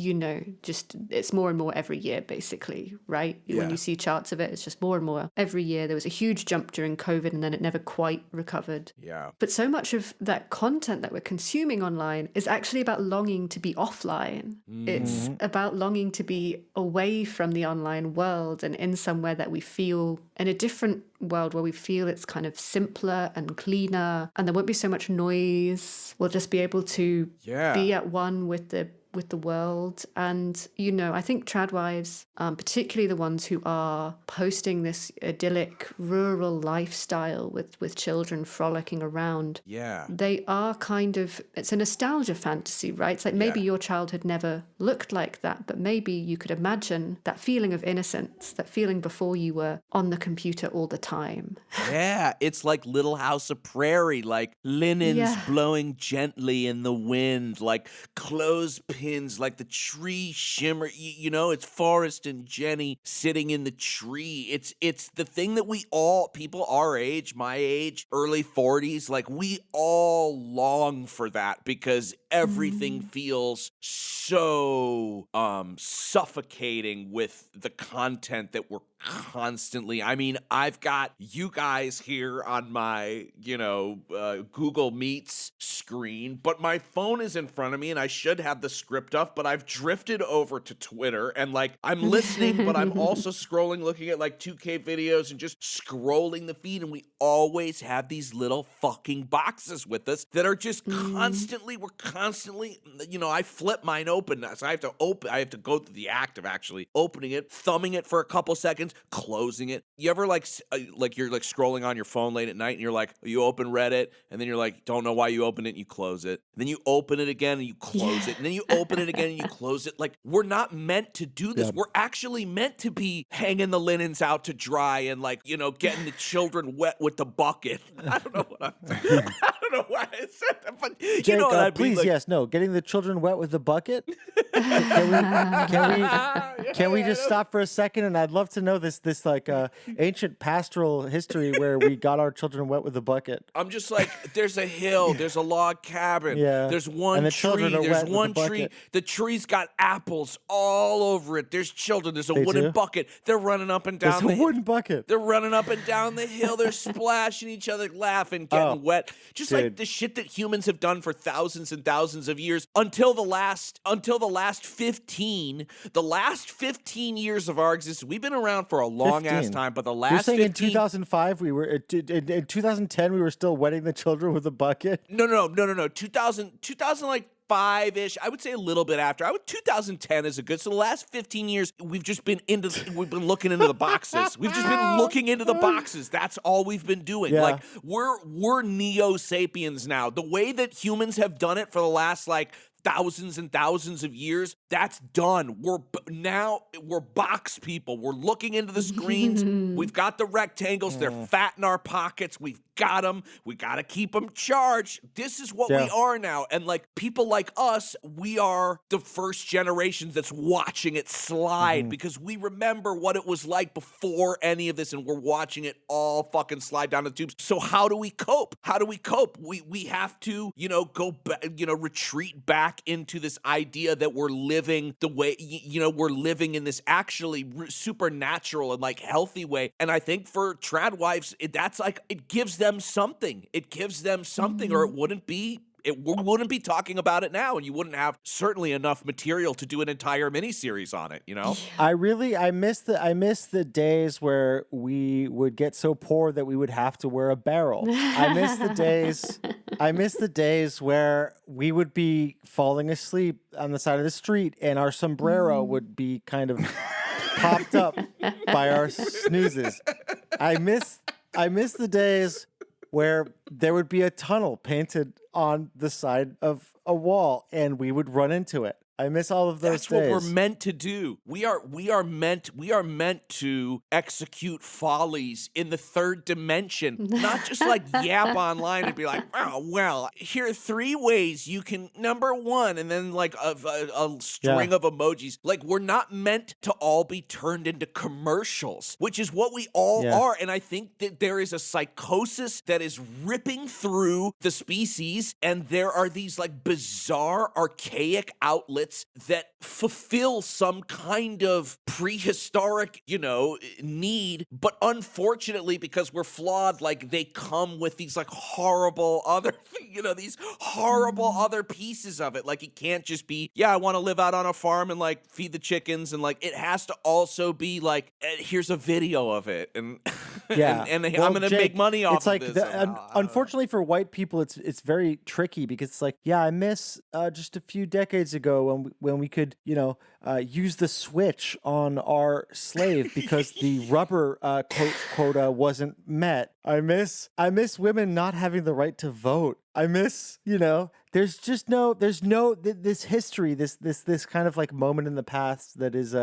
just it's more and more every year, basically, right? Yeah. When you see charts of it, it's just more and more every year. There was a huge jump during COVID and then it never quite recovered. Yeah. But so much of that content that we're consuming online is actually about longing to be offline. It's about longing to be away from the online world and in somewhere that we feel, in a different world where we feel it's kind of simpler and cleaner and there won't be so much noise. We'll just be able to be at one with the world. And, I think tradwives, particularly the ones who are posting this idyllic rural lifestyle with children frolicking around, they are kind of, it's a nostalgia fantasy, right? It's like maybe your childhood never looked like that, but maybe you could imagine that feeling of innocence, that feeling before you were on the computer all the time. Yeah, it's like Little House of Prairie, like linens blowing gently in the wind, like clothespins, like the tree shimmer. It's Forrest and Jenny sitting in the tree. It's the thing that we all, people our age, my age, early 40s, like we all long for that because everything feels so suffocating with the content that we're constantly. I mean, I've got you guys here on my, Google Meets screen, but my phone is in front of me and I should have the script up, but I've drifted over to Twitter and like I'm listening, but I'm also scrolling, looking at like 2K videos and just scrolling the feed. And we always have these little fucking boxes with us that are just constantly, we're constantly, I flip mine open. So I have to go through the act of actually opening it, thumbing it for a couple seconds, closing it. You ever like you're like scrolling on your phone late at night and you're like, you open Reddit and then you're like, don't know why you open it and you close it. And then you open it again and you close it. And then you open it again and you close it. Like, we're not meant to do this. Yep. We're actually meant to be hanging the linens out to dry and like, getting the children wet with the bucket. I don't know what I'm saying. I don't know why I said that, but Jake, you know what I mean. Please, like, yes, no. Getting the children wet with the bucket? Can we just stop for a second? And I'd love to know this like ancient pastoral history where we got our children wet with a bucket. I'm just like, there's a hill, there's a log cabin, there's one tree, there's one tree. The tree's got apples all over it. There's children. There's a wooden bucket. They're running up and down. There's a wooden bucket. They're running up and down the hill. They're splashing each other, laughing, getting wet. Just like the shit that humans have done for thousands and thousands of years until the last 15 years of our existence. We've been around for a long ass time, but the last You're saying 15 in 2005 we were in 2010 we were still wetting the children with a bucket? No. 2000 like 5-ish. I would say a little bit after. 2010 is a good. So the last 15 years, we've been looking into the boxes. We've just been looking into the boxes. That's all we've been doing. Yeah. Like, we're Neo Sapiens now. The way that humans have done it for the last like thousands and thousands of years, that's done. We're box people. We're looking into the screens. We've got the rectangles. They're fat in our pockets. We've got them. We got to keep them charged. This is what we are now. And like people like us, we are the first generations that's watching it slide because we remember what it was like before any of this, and we're watching it all fucking slide down the tubes. So how do we cope? We have to, go back, retreat back into this idea that we're living the way, we're living in this actually supernatural and like healthy way. And I think for tradwives, it gives them something. It gives them something, or we wouldn't be talking about it now, and you wouldn't have certainly enough material to do an entire miniseries on it, I miss the days where we would get so poor that we would have to wear a barrel. I miss the days where we would be falling asleep on the side of the street and our sombrero would be kind of popped up by our snoozes. I miss the days where there would be a tunnel painted on the side of a wall and we would run into it. I miss all of those days. That's what we're meant to do. We are meant to execute follies in the third dimension, not just like yap online and be like, oh, well, here are 3 ways you can, number 1, and then like a string of emojis. Like, we're not meant to all be turned into commercials, which is what we all are. And I think that there is a psychosis that is ripping through the species, and there are these like bizarre, archaic outlets that fulfill some kind of prehistoric, need, but unfortunately, because we're flawed, like they come with these like horrible other, these horrible other pieces of it. Like, it can't just be, I want to live out on a farm and like feed the chickens, and like it has to also be like, here's a video of it, and and I'm gonna make money off of this. Unfortunately for white people, it's very tricky because it's like, I miss just a few decades ago when we could, use the switch on our slave because the rubber quota wasn't met. I miss women not having the right to vote. I miss, there's this history, this kind of like moment in the past that is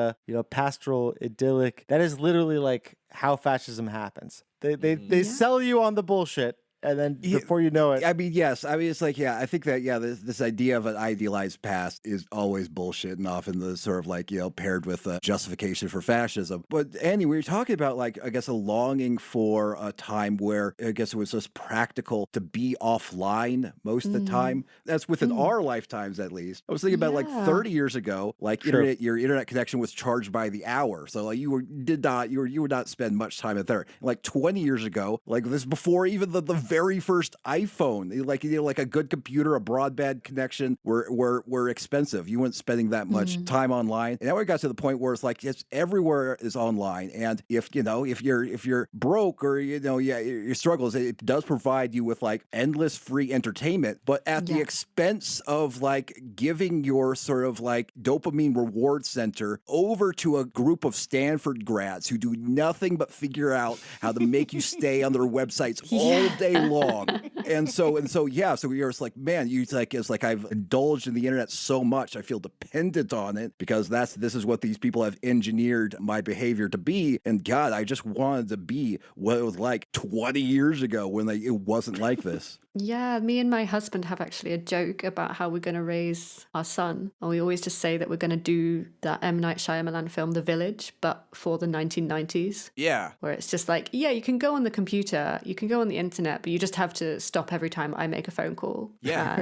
pastoral, idyllic. That is literally like how fascism happens. They sell you on the bullshit. And then before you know it. I mean, yes. I mean, it's like, I think that, this idea of an idealized past is always bullshit, and often the sort of like, paired with justification for fascism. But Andy, we were talking about like, I guess, a longing for a time where I guess it was just practical to be offline most of the time. That's within our lifetimes, at least. I was thinking about like 30 years ago, like your internet connection was charged by the hour. So like you would not spend much time at there. Like 20 years ago, like this before even the very first iPhone. Like, like a good computer, a broadband connection were expensive. You weren't spending that much time online. And now we got to the point where it's like everywhere is online. And if you're broke or your struggles, it does provide you with like endless free entertainment, but at the expense of like giving your sort of like dopamine reward center over to a group of Stanford grads who do nothing but figure out how to make you stay on their websites all day long. And so you're just like, man, it's like I've indulged in the internet so much, I feel dependent on it because this is what these people have engineered my behavior to be. And God, I just wanted to be what it was like 20 years ago when it wasn't like this. Yeah, me and my husband have actually a joke about how we're going to raise our son. And we always just say that we're going to do that M. Night Shyamalan film, The Village, but for the 1990s. Yeah. Where it's just like, yeah, you can go on the computer, you can go on the internet, but you just have to stop every time I make a phone call. Yeah.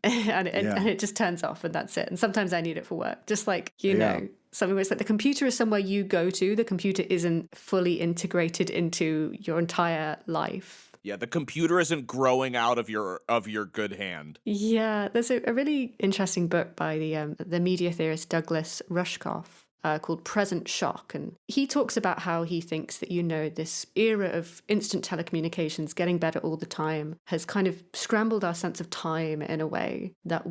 And it just turns off and that's it. And sometimes I need it for work. Just like, something where it's like the computer is somewhere you go to. The computer isn't fully integrated into your entire life. Yeah, the computer isn't growing out of your good hand. Yeah, there's a really interesting book by the media theorist Douglas Rushkoff called Present Shock. And he talks about how he thinks that, this era of instant telecommunications getting better all the time has kind of scrambled our sense of time in a way that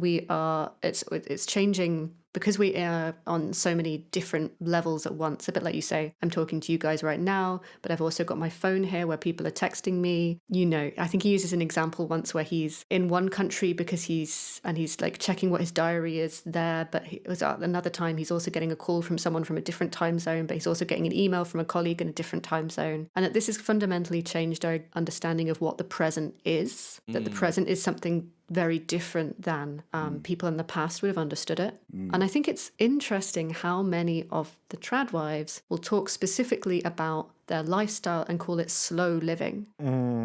it's changing because we are on so many different levels at once. A bit like you say, I'm talking to you guys right now, but I've also got my phone here where people are texting me. I think he uses an example once where he's in one country because he's like checking what his diary is there, but it was at another time he's also getting a call from someone from a different time zone, but he's also getting an email from a colleague in a different time zone. And that this has fundamentally changed our understanding of what the present is, that the present is something very different than people in the past would have understood it. And I think it's interesting how many of the tradwives will talk specifically about their lifestyle and call it slow living.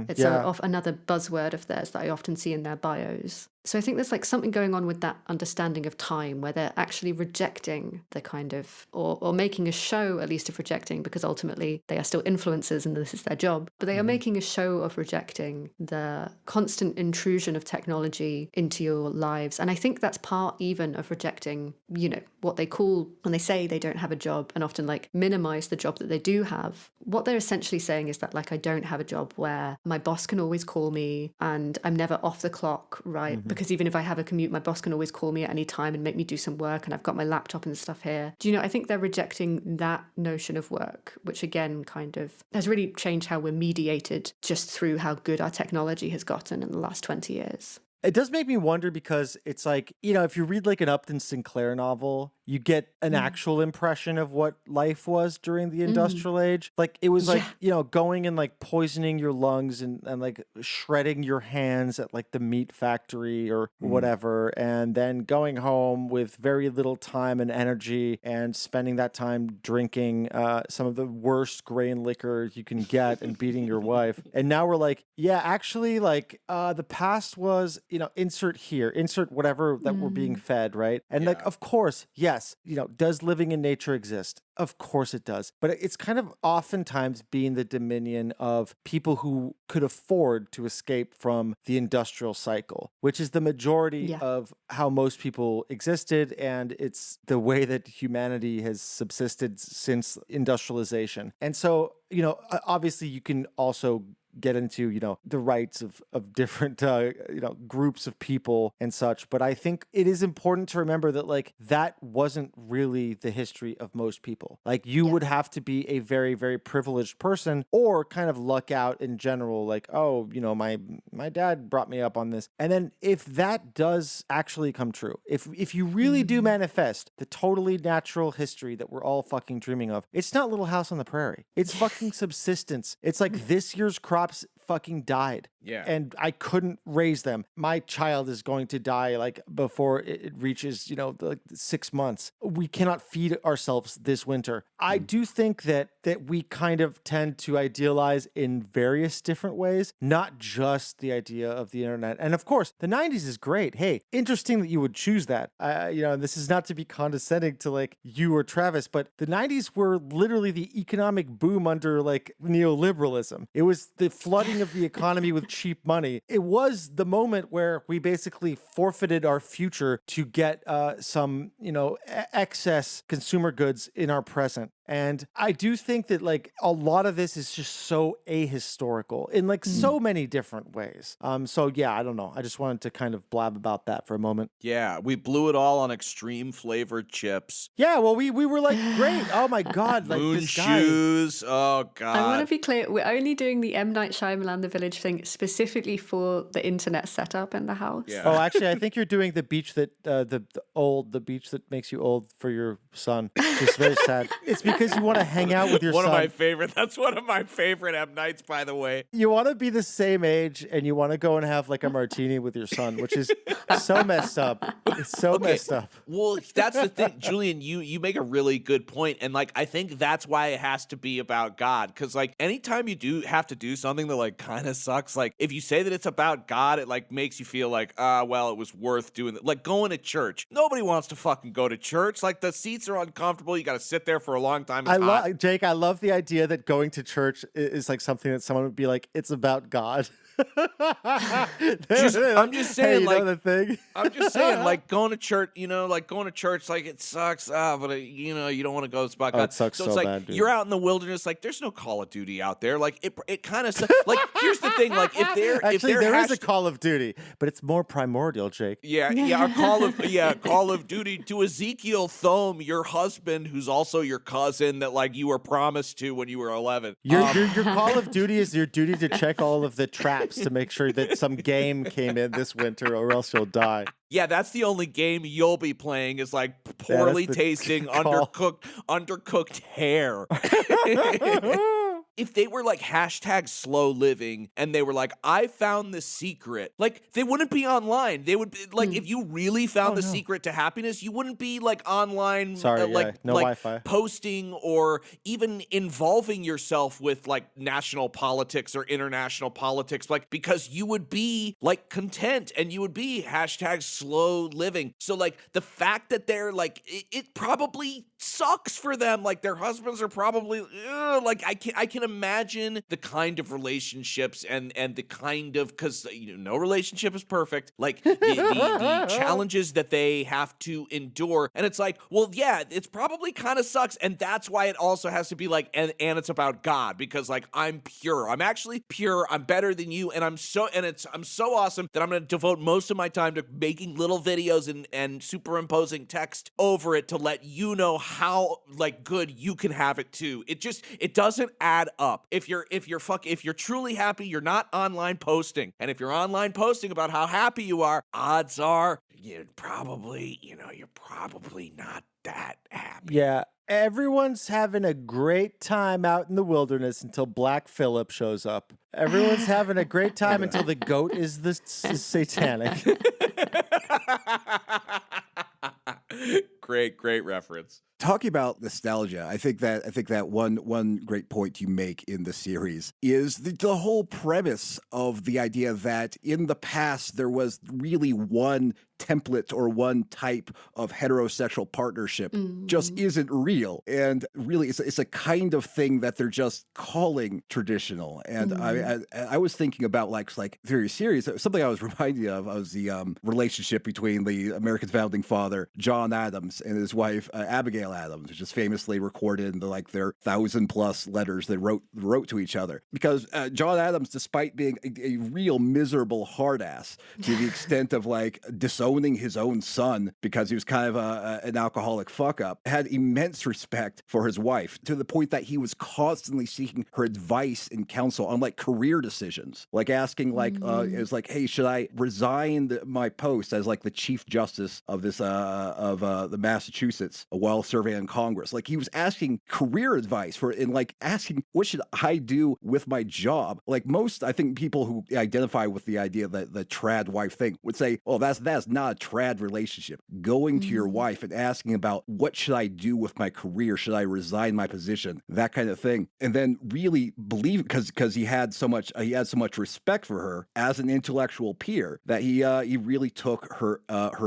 It's another buzzword of theirs that I often see in their bios. So I think there's like something going on with that understanding of time where they're actually rejecting the kind of, or making a show at least of rejecting, because ultimately they are still influencers and this is their job, but they are making a show of rejecting the constant intrusion of technology into your lives. And I think that's part even of rejecting, what they call, when they say they don't have a job and often like minimize the job that they do have. What they're essentially saying is that like, I don't have a job where my boss can always call me and I'm never off the clock, right? Because even if I have a commute, my boss can always call me at any time and make me do some work and I've got my laptop and stuff here. I think they're rejecting that notion of work, which again kind of has really changed how we're mediated just through how good our technology has gotten in the last 20 years. It does make me wonder because it's like, if you read like an Upton Sinclair novel, you get an actual impression of what life was during the industrial age. Like it was like, going and like poisoning your lungs and like shredding your hands at like the meat factory or whatever. And then going home with very little time and energy and spending that time drinking some of the worst grain liquor you can get and beating your wife. And now we're like, actually like the past was, insert here, insert whatever that we're being fed, right? And like, of course, yes, does living in nature exist? Of course it does. But it's kind of oftentimes being the dominion of people who could afford to escape from the industrial cycle, which is the majority of how most people existed. And it's the way that humanity has subsisted since industrialization. And so, obviously you can also get into, the rights of different, groups of people and such. But I think it is important to remember that like that wasn't really the history of most people. Like you would have to be a very, very privileged person or kind of luck out in general. Like, oh, my dad brought me up on this. And then if that does actually come true, if you really do manifest the totally natural history that we're all fucking dreaming of, it's not Little House on the Prairie. It's fucking subsistence. It's like this year's crops fucking died. Yeah. And I couldn't raise them. My child is going to die like before it reaches, like 6 months. We cannot feed ourselves this winter. I do think that we kind of tend to idealize in various different ways, not just the idea of the internet. And of course, the 90s is great. Hey, interesting that you would choose that. This is not to be condescending to like you or Travis, but the 90s were literally the economic boom under like neoliberalism. It was the flooding exploiting of the economy with cheap money. It was the moment where we basically forfeited our future to get some, excess consumer goods in our present. And I do think that like a lot of this is just so ahistorical in like so many different ways. So yeah, I don't know. I just wanted to kind of blab about that for a moment. Yeah, we blew it all on extreme flavored chips. Yeah, well, we were like, great. Oh my God. Like Moon this guy. shoes. Oh God. I want to be clear. We're only doing the M. Night Shyamalan The Village thing specifically for the internet setup in the house. Yeah. Oh, actually, I think you're doing the beach that the beach that makes you old for your son. It's very sad. It's because you want to hang out with your son. That's one of my favorite M. Nights, by the way. You want to be the same age and you want to go and have like a martini with your son, which is so messed up. It's so messed up. Well, that's the thing, Julian, you make a really good point. And like, I think that's why it has to be about God. Cause like anytime you do have to do something that like kind of sucks, like if you say that it's about God, it like makes you feel like, well, it was worth doing it. Like going to church. Nobody wants to fucking go to church. Like the seats are uncomfortable. You got to sit there for a long time. Jake, I love the idea that going to church is like something that someone would be like, it's about God. I'm just saying, hey, like, the thing? I'm just saying, like, going to church, like, it sucks, but, you don't want to go, it's about God. It sucks so it's like, bad, dude. you're out in the wilderness, like, there's no Call of Duty out there. Like, it kind of sucks. Like, here's the thing, like, there is a Call of Duty, but it's more primordial, Jake. Yeah, Call of Duty to Ezekiel Thome, your husband, who's also your cousin that, like, you were promised to when you were 11. Your Call of Duty is your duty to check all of the traps to make sure that some game came in this winter or else you'll die. Yeah, that's the only game you'll be playing is like poorly tasting, undercooked hair. If they were like #slow living and they were like, I found the secret, like they wouldn't be online. They would be like, if you really found the secret to happiness, you wouldn't be like online, no Wi-Fi, posting or even involving yourself with like national politics or international politics, like because you would be like content and you would be #slow living. So like the fact that they're like, it probably sucks for them. Like their husbands are probably like, I can imagine the kind of relationships and the kind of, because no relationship is perfect, like the challenges that they have to endure. And it's like, well, yeah, it's probably kind of sucks. And that's why it also has to be like, and it's about God, because like I'm pure. I'm actually pure. I'm better than you. And I'm so awesome that I'm going to devote most of my time to making little videos and superimposing text over it to let you know how like good you can have it too. It doesn't add up. If you're truly happy, you're not online posting. And if you're online posting about how happy you are, odds are you're probably not that happy. Yeah. Everyone's having a great time out in the wilderness until Black Phillip shows up. Everyone's having a great time until the goat is satanic. Great reference. Talking about nostalgia, I think that one great point you make in the series is the whole premise of the idea that in the past there was really one template or one type of heterosexual partnership just isn't real. And really, it's a kind of thing that they're just calling traditional. And I was thinking about like very serious, something I was reminded of was the relationship between the American founding father, John Adams, and his wife, Abigail Adams, which is famously recorded in their 1,000+ letters they wrote to each other. Because John Adams, despite being a real miserable hard ass to the extent of like disowning his own son because he was kind of an alcoholic fuck up, had immense respect for his wife to the point that he was constantly seeking her advice and counsel on like career decisions, like asking it's like, hey, should I resign my post as like the chief justice of this the Massachusetts while serving in Congress? Like he was asking career advice asking what should I do with my job? Like most, I think people who identify with the idea that the trad wife thing would say, oh, that's not not a trad relationship, going to your wife and asking about what should I do with my career? Should I resign my position? That kind of thing. And then really believe, because he had so much respect for her as an intellectual peer, that he really took her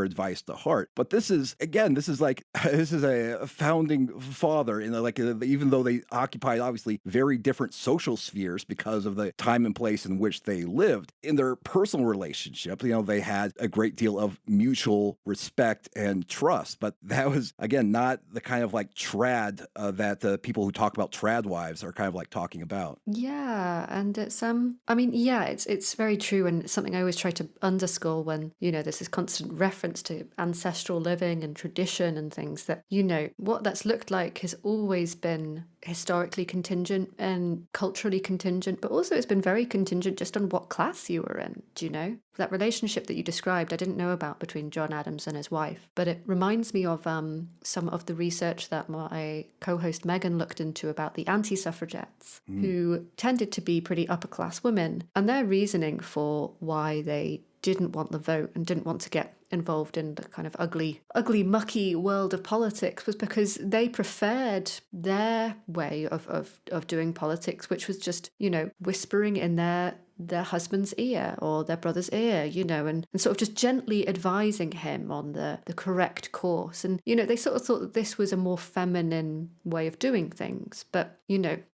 advice to heart. But this is a founding father, even though they occupied obviously very different social spheres because of the time and place in which they lived. In their personal relationship, they had a great deal of mutual respect and trust. But that was, again, not the kind of like trad that the people who talk about tradwives are kind of like talking about. Yeah, and it's very true, and it's something I always try to underscore when, there's this constant reference to ancestral living and tradition and things, that, what that's looked like has always been historically contingent and culturally contingent, but also it's been very contingent just on what class you were in. Do you know? That relationship that you described, I didn't know about between John Adams and his wife, but it reminds me of some of the research that my co-host Megan looked into about the anti-suffragettes, who tended to be pretty upper-class women, and their reasoning for why they didn't want the vote and didn't want to get involved in the kind of ugly, mucky world of politics was because they preferred their way of doing politics, which was just, whispering in their husband's ear or their brother's ear, and sort of just gently advising him on the correct course. And, they sort of thought that this was a more feminine way of doing things. But,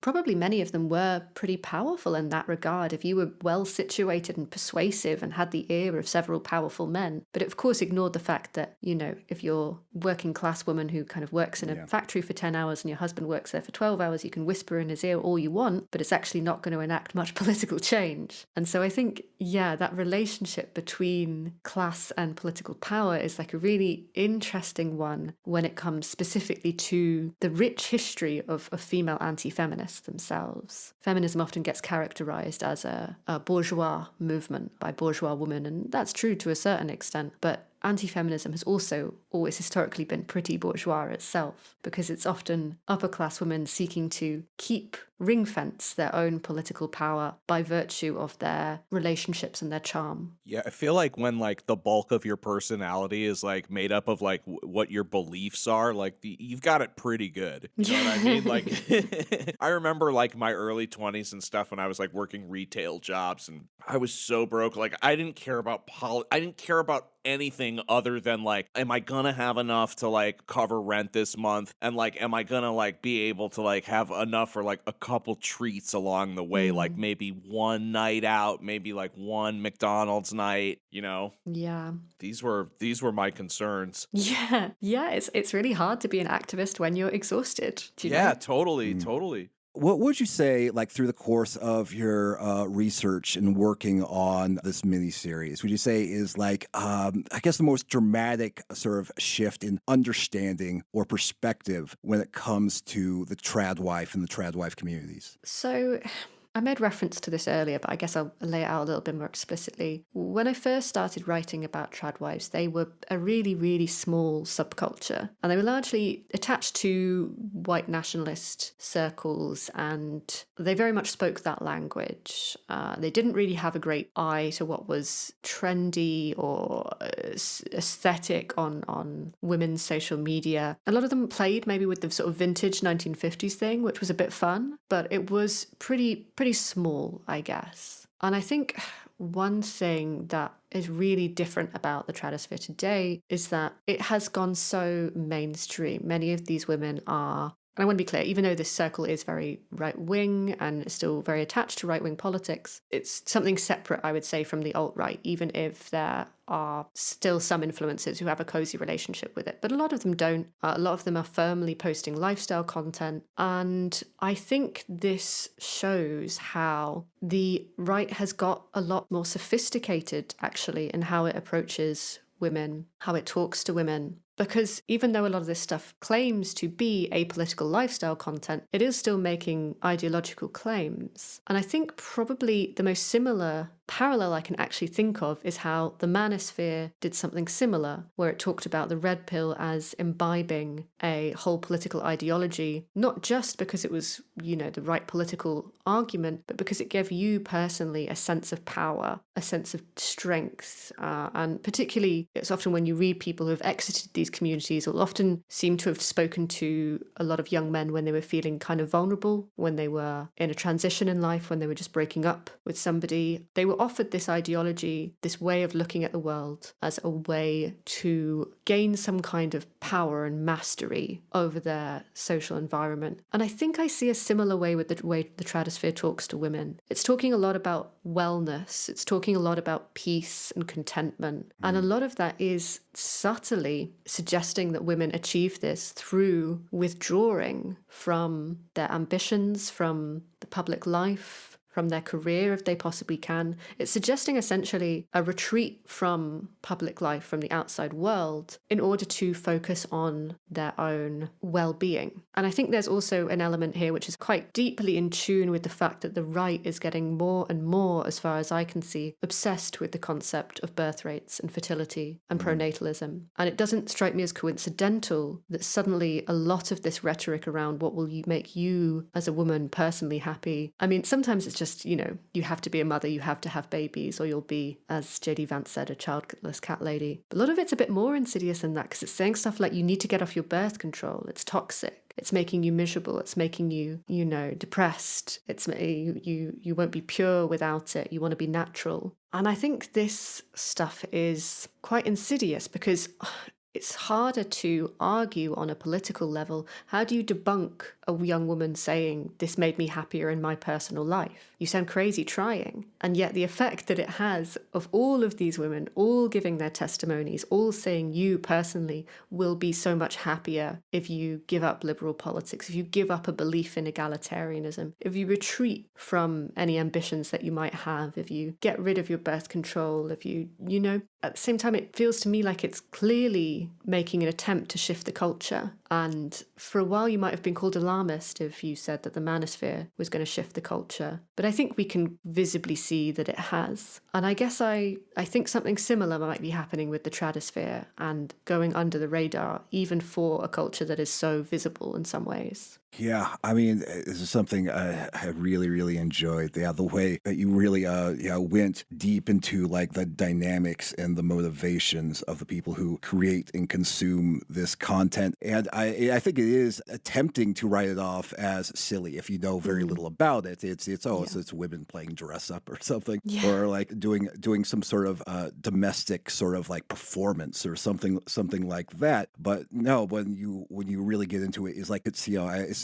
probably many of them were pretty powerful in that regard if you were well situated and persuasive and had the ear of several powerful men. But it, of course, ignored the fact that, if you're a working class woman who kind of works in a factory for 10 hours and your husband works there for 12 hours, you can whisper in his ear all you want, but it's actually not going to enact much political change. And so I think, that relationship between class and political power is like a really interesting one when it comes specifically to the rich history of female anti-feminists themselves. Feminism often gets characterized as a bourgeois movement by bourgeois women, and that's true to a certain extent, but anti-feminism has also always historically been pretty bourgeois itself, because it's often upper-class women seeking to keep ring-fence their own political power by virtue of their relationships and their charm. Yeah, I feel like when like the bulk of your personality is like made up of like what your beliefs are, like you've got it pretty good. You know what I mean? Like I remember like my early 20s and stuff when I was like working retail jobs and I was so broke. Like I didn't care about anything other than like, am I gonna have enough to like cover rent this month? And like, am I gonna like be able to like have enough for like a couple treats along the way? Like maybe one night out, maybe like one McDonald's night, Yeah. These were my concerns. Yeah. It's really hard to be an activist when you're exhausted. Do you know? Totally. What would you say, like through the course of your research and working on this miniseries, would you say is like, I guess the most dramatic sort of shift in understanding or perspective when it comes to the tradwife and the tradwife communities? So I made reference to this earlier, but I guess I'll lay it out a little bit more explicitly. When I first started writing about tradwives, they were a really, really small subculture, and they were largely attached to white nationalist circles, and they very much spoke that language. They didn't really have a great eye to what was trendy or aesthetic on women's social media. A lot of them played maybe with the sort of vintage 1950s thing, which was a bit fun, but it was pretty small, I guess. And I think one thing that is really different about the Tradosphere today is that it has gone so mainstream. Many of these women are, and I want to be clear, even though this circle is very right-wing and is still very attached to right-wing politics, it's something separate, I would say, from the alt-right, even if there are still some influencers who have a cozy relationship with it. But a lot of them don't. A lot of them are firmly posting lifestyle content. And I think this shows how the right has got a lot more sophisticated, actually, in how it approaches women, how it talks to women. Because even though a lot of this stuff claims to be apolitical lifestyle content, it is still making ideological claims. And I think probably the most similar parallel I can actually think of is how the manosphere did something similar, where it talked about the red pill as imbibing a whole political ideology, not just because it was, the right political argument, but because it gave you personally a sense of power, a sense of strength. And particularly, it's often when you read people who have exited these communities, will often seem to have spoken to a lot of young men when they were feeling kind of vulnerable, when they were in a transition in life, when they were just breaking up with somebody. They were offered this ideology, this way of looking at the world as a way to gain some kind of power and mastery over their social environment. And I think I see a similar way with the way the Tradosphere talks to women. It's talking a lot about wellness. It's talking a lot about peace and contentment. And a lot of that is subtly suggesting that women achieve this through withdrawing from their ambitions, from the public life, from their career if they possibly can. It's suggesting essentially a retreat from public life, from the outside world, in order to focus on their own well-being. And I think there's also an element here which is quite deeply in tune with the fact that the right is getting more and more, as far as I can see, obsessed with the concept of birth rates and fertility and pronatalism. And it doesn't strike me as coincidental that suddenly a lot of this rhetoric around what will make you as a woman personally happy. I mean, sometimes it's just, you have to be a mother, you have to have babies, or you'll be, as J.D. Vance said, a childless cat lady. But a lot of it's a bit more insidious than that, because it's saying stuff like you need to get off your birth control. It's toxic. It's making you miserable. It's making you, depressed. It's you won't be pure without it. You want to be natural. And I think this stuff is quite insidious because it's harder to argue on a political level. How do you debunk a young woman saying, this made me happier in my personal life? You sound crazy trying. And yet the effect that it has of all of these women, all giving their testimonies, all saying you personally will be so much happier if you give up liberal politics, if you give up a belief in egalitarianism, if you retreat from any ambitions that you might have, if you get rid of your birth control, if you at the same time, it feels to me like it's clearly making an attempt to shift the culture. And for a while, you might have been called alarmist if you said that the manosphere was going to shift the culture. But I think we can visibly see that it has. And I guess I think something similar might be happening with the Tradosphere and going under the radar, even for a culture that is so visible in some ways. Yeah, I mean, this is something I really, really enjoyed. The way that you really went deep into like the dynamics and the motivations of the people who create and consume this content. And I think it is attempting to write it off as silly if you know very little about it. It's women playing dress up or something, or like doing some sort of domestic sort of like performance or something like that. But no, when you really get into it, it's like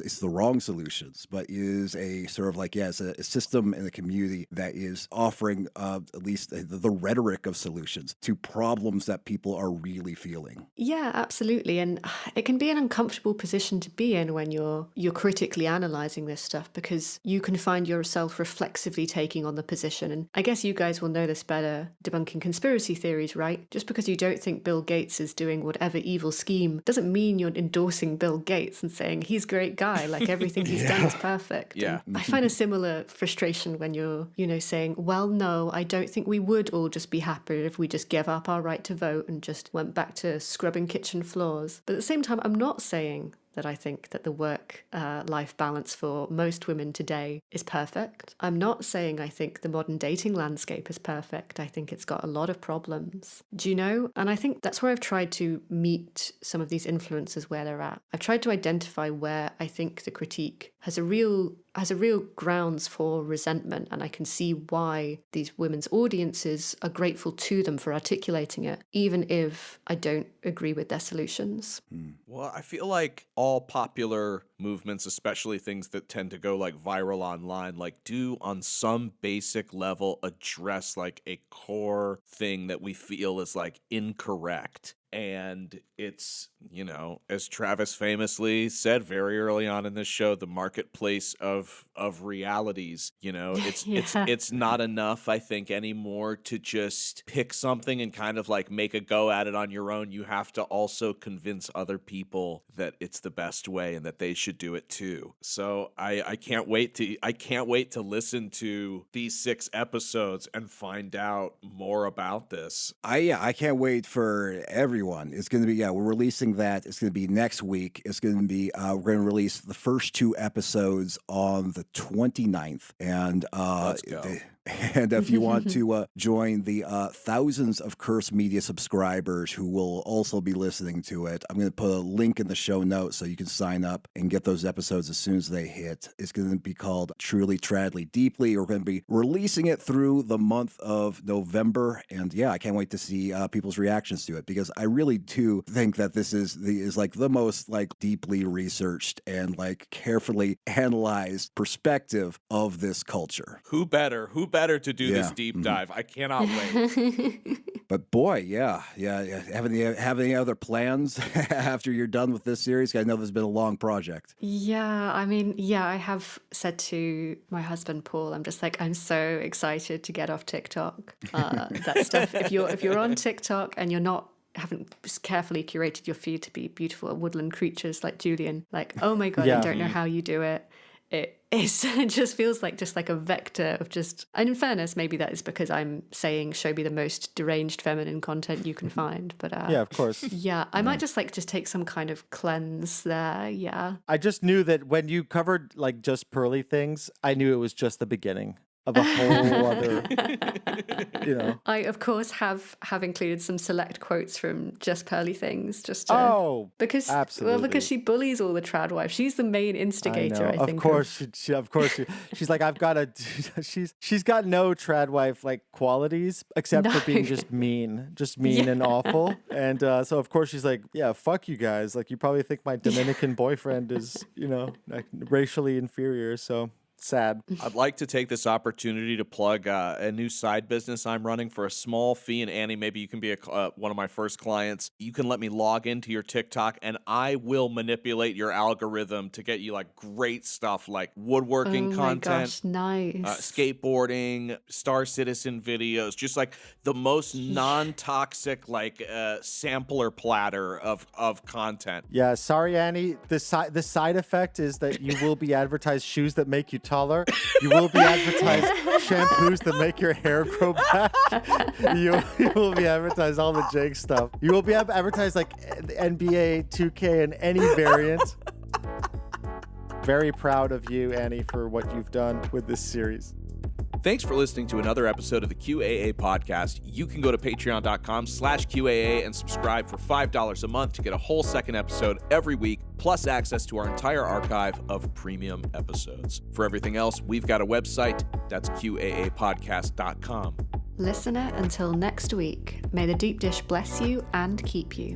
it's the wrong solutions, but is a sort of like, it's a system and a community that is offering at least the rhetoric of solutions to problems that people are really feeling. Yeah, absolutely. And it can be an uncomfortable position to be in when you're critically analyzing this stuff, because you can find yourself reflexively taking on the position. And I guess you guys will know this better debunking conspiracy theories, right? Just because you don't think Bill Gates is doing whatever evil scheme doesn't mean you're endorsing Bill Gates and saying he's a great guy, like everything he's done is perfect. Yeah. And I find a similar frustration when you're, saying, well, no, I don't think we would all just be happier if we just gave up our right to vote and just went back to scrubbing kitchen floors. But at the same time, I'm not saying that I think that the work-life balance for most women today is perfect. I'm not saying I think the modern dating landscape is perfect. I think it's got a lot of problems. Do you know? And I think that's where I've tried to meet some of these influencers where they're at. I've tried to identify where I think the critique has a real grounds for resentment, and I can see why these women's audiences are grateful to them for articulating it, even if I don't agree with their solutions. Well, I feel like all popular movements, especially things that tend to go like viral online, like do on some basic level address like a core thing that we feel is like incorrect. And it's, you know, as Travis famously said very early on in this show, the marketplace of realities. You know, it's not enough, I think, anymore to just pick something and kind of like make a go at it on your own. You have to also convince other people that it's the best way and that they should do it too. So I can't wait to listen to these 6 episodes and find out more about this. I can't wait for everyone. It's going to be, we're releasing that. It's going to be next week. It's going to be, we're going to release the first 2 episodes on the 29th. And let's go. And if you want to join the thousands of Curse Media subscribers who will also be listening to it, I'm going to put a link in the show notes so you can sign up and get those episodes as soon as they hit. It's going to be called Truly, Tradly, Deeply. We're going to be releasing it through the month of November. And I can't wait to see people's reactions to it, because I really do think that this is like the most like deeply researched and like carefully analyzed perspective of this culture. Who better to do this deep dive? I cannot wait. But boy, have any other plans after you're done with this series? I know this has been a long project. I have said to my husband Paul, I'm just like, I'm so excited to get off TikTok. That stuff. If you're on TikTok and haven't carefully curated your feed to be beautiful woodland creatures like Julian, like, oh my God, I don't know how you do it. It just feels like a vector of just, and in fairness, maybe that is because I'm saying show me the most deranged feminine content you can find. But yeah, of course. Yeah, I might just take some kind of cleanse there. Yeah. I just knew that when you covered like just pearly things, I knew it was just the beginning of a whole other, I, of course, have included some select quotes from Just Pearly Things, just to, because she bullies all the tradwives. She's the main instigator, I think. Of course, she's like, I've got she's got no tradwife like qualities except for being just mean and awful. And so of course she's like, yeah, fuck you guys. Like, you probably think my Dominican boyfriend is, like racially inferior. So. Sad. I'd like to take this opportunity to plug a new side business I'm running for a small fee. And Annie, maybe you can be one of my first clients. You can let me log into your TikTok and I will manipulate your algorithm to get you like great stuff like woodworking content, gosh, nice, skateboarding, Star Citizen videos, just like the most non-toxic like sampler platter of content. Yeah, sorry, Annie. The side effect is that you will be advertised shoes that make you taller. You will be advertised shampoos that make your hair grow back. You will be advertised all the Jake stuff. You will be advertised like NBA 2K and any variant. Very proud of you, Annie, for what you've done with this series. Thanks for listening to another episode of the QAA podcast. You can go to patreon.com/QAA and subscribe for $5 a month to get a whole second episode every week, plus access to our entire archive of premium episodes. For everything else, we've got a website. That's QAApodcast.com. Listener, until next week, may the deep dish bless you and keep you.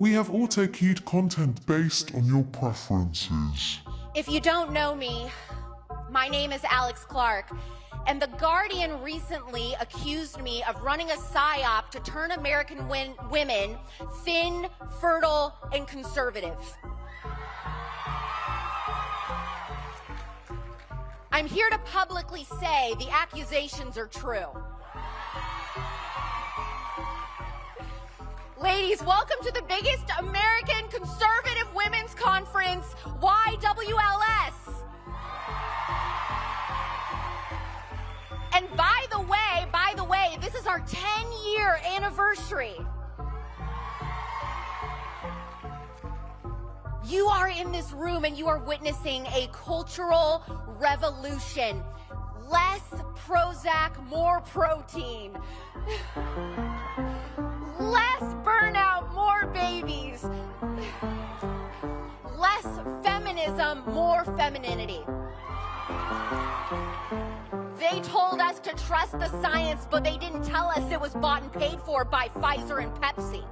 We have auto-queued content based on your preferences. If you don't know me, my name is Alex Clark, and The Guardian recently accused me of running a psyop to turn American women thin, fertile, and conservative. I'm here to publicly say the accusations are true. Ladies, welcome to the biggest American conservative women's conference, YWLS. And by the way, this is our 10-year anniversary. You are in this room and you are witnessing a cultural revolution. Less Prozac, more protein. Less burnout, more babies. Less feminism, more femininity. They told us to trust the science, but they didn't tell us it was bought and paid for by Pfizer and Pepsi.